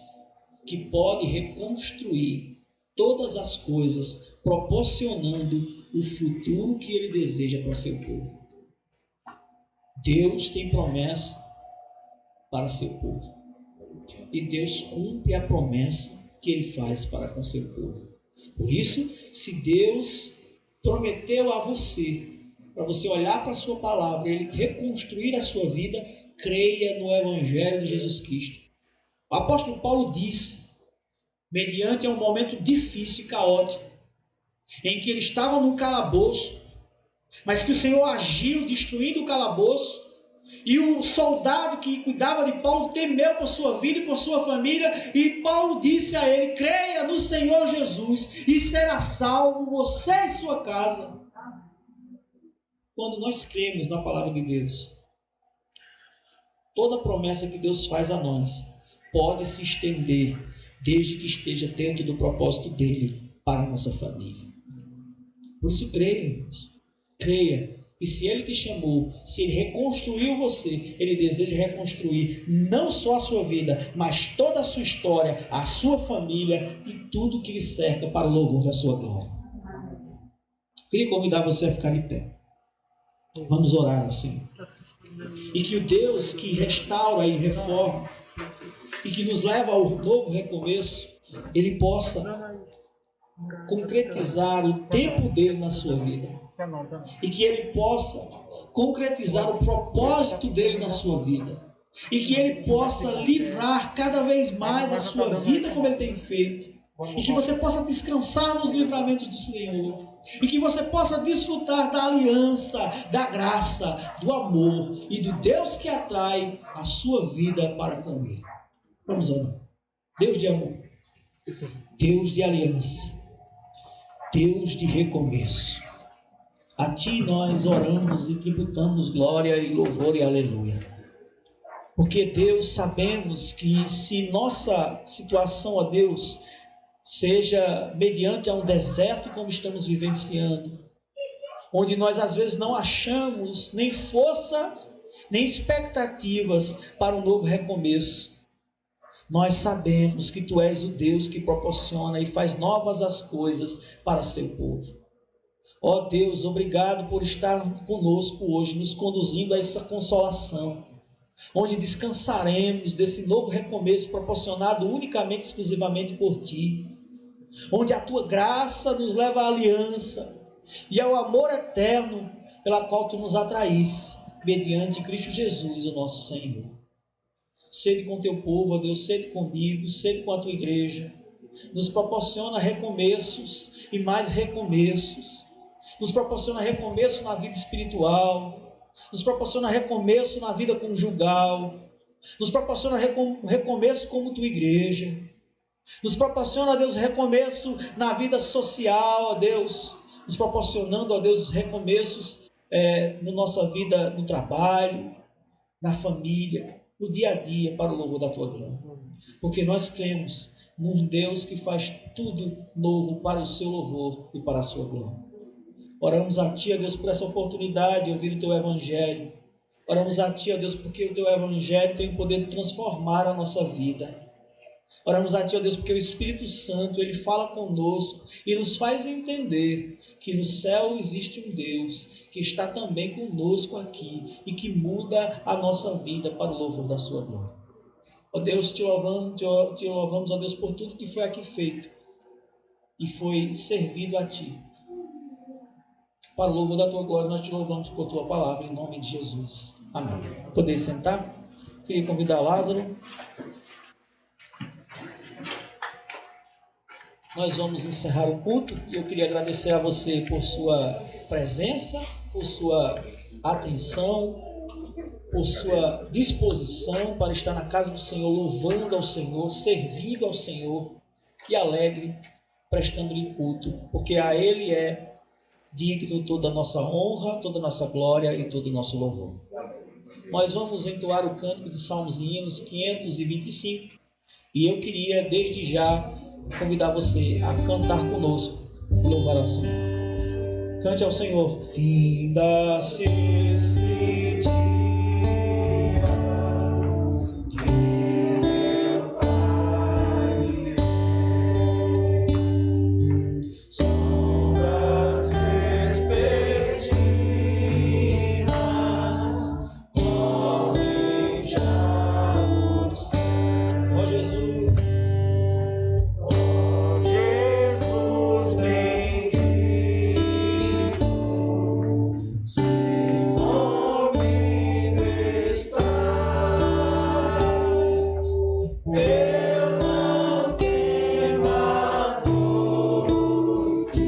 que pode reconstruir todas as coisas, proporcionando o futuro que Ele deseja para seu povo. Deus tem promessa para seu povo. E Deus cumpre a promessa que Ele faz para com seu povo. Por isso, se Deus prometeu a você, para você olhar para a sua palavra, Ele reconstruir a sua vida, creia no Evangelho de Jesus Cristo. O apóstolo Paulo disse, mediante um momento difícil e caótico, em que ele estava no calabouço, mas que o Senhor agiu destruindo o calabouço, e o soldado que cuidava de Paulo temeu por sua vida e por sua família, e Paulo disse a ele, creia no Senhor Jesus e será salvo você e sua casa. Quando nós cremos na palavra de Deus, toda promessa que Deus faz a nós pode se estender, desde que esteja dentro do propósito dele para a nossa família. Por isso creia, irmãos. Creia. E se Ele te chamou, se Ele reconstruiu você, Ele deseja reconstruir não só a sua vida, mas toda a sua história, a sua família e tudo que lhe cerca para o louvor da sua glória. Queria convidar você a ficar de pé. Vamos orar ao Senhor. E que o Deus que restaura e reforma, e que nos leva ao novo recomeço, Ele possa concretizar o tempo dele na sua vida. E que Ele possa concretizar o propósito dele na sua vida. E que Ele possa livrar cada vez mais a sua vida como Ele tem feito. E que você possa descansar nos livramentos do Senhor. E que você possa desfrutar da aliança, da graça, do amor e do Deus que atrai a sua vida para com Ele. Vamos orar. Deus de amor, Deus de aliança, Deus de recomeço. A Ti nós oramos e tributamos glória e louvor e aleluia. Porque, Deus, sabemos que se nossa situação, ó Deus, seja mediante a um deserto como estamos vivenciando, onde nós às vezes não achamos nem forças, nem expectativas para um novo recomeço, nós sabemos que Tu és o Deus que proporciona e faz novas as coisas para seu povo. Ó Deus, obrigado por estar conosco hoje, nos conduzindo a essa consolação, onde descansaremos desse novo recomeço proporcionado unicamente, exclusivamente por Ti, onde a Tua graça nos leva à aliança e ao amor eterno pela qual Tu nos atraísse, mediante Cristo Jesus, o nosso Senhor. Sede com Teu povo, ó Deus, sede comigo, sede com a Tua igreja, nos proporciona recomeços e mais recomeços, nos proporciona recomeço na vida espiritual, nos proporciona recomeço na vida conjugal, nos proporciona recomeço como Tua igreja, nos proporciona, ó Deus, recomeço na vida social, ó Deus, nos proporcionando, ó Deus, recomeços na nossa vida, no trabalho, na família, no dia a dia, para o louvor da Tua glória. Porque nós cremos num Deus que faz tudo novo para o Seu louvor e para a Sua glória. Oramos a Ti, ó Deus, por essa oportunidade de ouvir o Teu Evangelho. Oramos a Ti, ó Deus, porque o Teu Evangelho tem o poder de transformar a nossa vida. Oramos a Ti, ó Deus, porque o Espírito Santo, Ele fala conosco e nos faz entender que no céu existe um Deus que está também conosco aqui e que muda a nossa vida para o louvor da Sua glória. Ó Deus, Te louvamos, ó Deus, por tudo que foi aqui feito e foi servido a Ti. Para o louvor da Tua glória, nós Te louvamos por Tua palavra, em nome de Jesus. Amém. Poder sentar? Queria convidar Lázaro. Nós vamos encerrar o culto e eu queria agradecer a você por sua presença, por sua atenção, por sua disposição para estar na casa do Senhor, louvando ao Senhor, servindo ao Senhor e alegre, prestando-lhe culto, porque a Ele é digno toda a nossa honra, toda a nossa glória e todo o nosso louvor. Nós vamos entoar o cântico de Salmos e Hinos 525 e eu queria desde já convidar você a cantar conosco e louvar ao Senhor. Cante ao Senhor. Finda-se esse dia que meu Pai me deu, sombras vespertinas correm já no céu. Ó Jesus, ó Jesus bendito, se comigo estás, eu não temo a noite,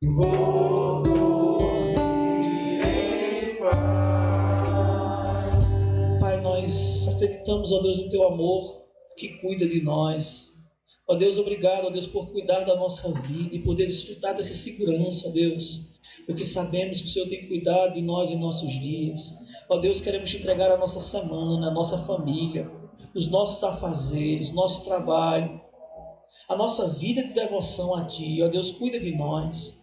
vou dormir em paz. Pai, nós acreditamos, ó Deus, no Teu amor que cuida de nós. Ó Deus, obrigado, ó Deus, por cuidar da nossa vida e poder desfrutar dessa segurança, ó Deus, porque sabemos que o Senhor tem cuidado de nós em nossos dias. Ó Deus, queremos te entregar a nossa semana, a nossa família, os nossos afazeres, nosso trabalho, a nossa vida de devoção a Ti. Ó Deus, cuida de nós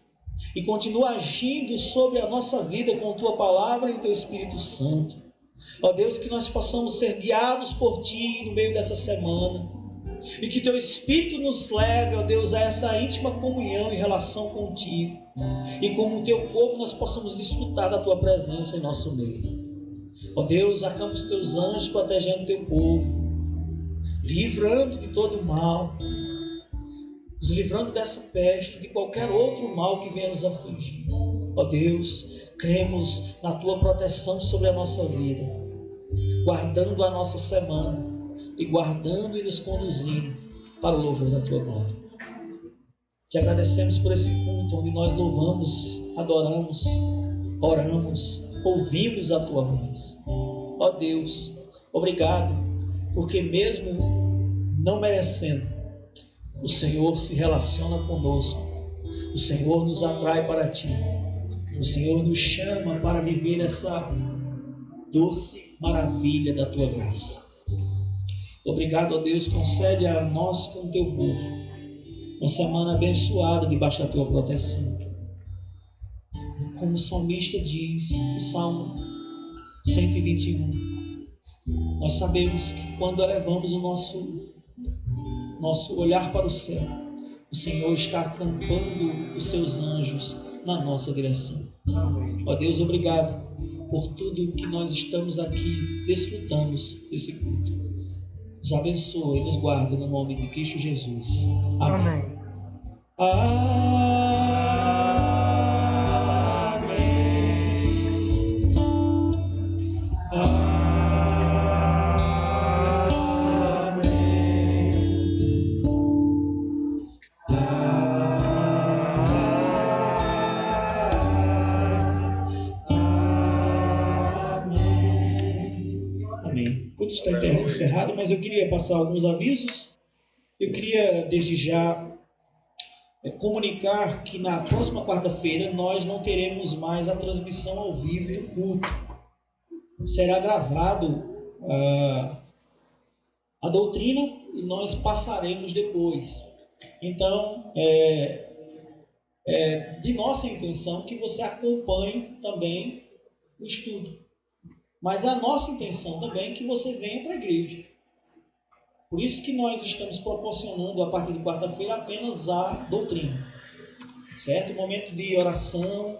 e continua agindo sobre a nossa vida com a Tua palavra e o Teu Espírito Santo. Ó Deus, que nós possamos ser guiados por Ti no meio dessa semana e que Teu Espírito nos leve, ó Deus, a essa íntima comunhão e relação contigo, e como Teu povo nós possamos desfrutar da Tua presença em nosso meio. Ó Deus, acampa os Teus anjos protegendo o Teu povo, livrando de todo o mal, nos livrando dessa peste, de qualquer outro mal que venha nos afligir. Ó Deus, cremos na Tua proteção sobre a nossa vida, guardando a nossa semana e guardando e nos conduzindo para o louvor da Tua glória. Te agradecemos por esse culto onde nós louvamos, adoramos, oramos, ouvimos a Tua voz. Ó Deus, obrigado, porque mesmo não merecendo, o Senhor se relaciona conosco, o Senhor nos atrai para Ti, o Senhor nos chama para viver essa doce maravilha da Tua graça. Obrigado, ó Deus, concede a nós com o Teu povo uma semana abençoada debaixo da Tua proteção. Como o salmista diz no Salmo 121, nós sabemos que quando elevamos o nosso olhar para o céu, o Senhor está acampando os Seus anjos na nossa direção. Ó Deus, obrigado por tudo que nós estamos aqui, desfrutamos desse culto. Nos abençoe e nos guarde no nome de Cristo Jesus. Amém. Amém. Amém. O culto está encerrado, mas eu queria passar alguns avisos. Eu queria, desde já, comunicar que na próxima quarta-feira nós não teremos mais a transmissão ao vivo do culto. Será gravado a doutrina e nós passaremos depois. Então, de nossa intenção que você acompanhe também o estudo. Mas a nossa intenção também é que você venha para a igreja. Por isso que nós estamos proporcionando a partir de quarta-feira apenas a doutrina. Certo? Momento de oração,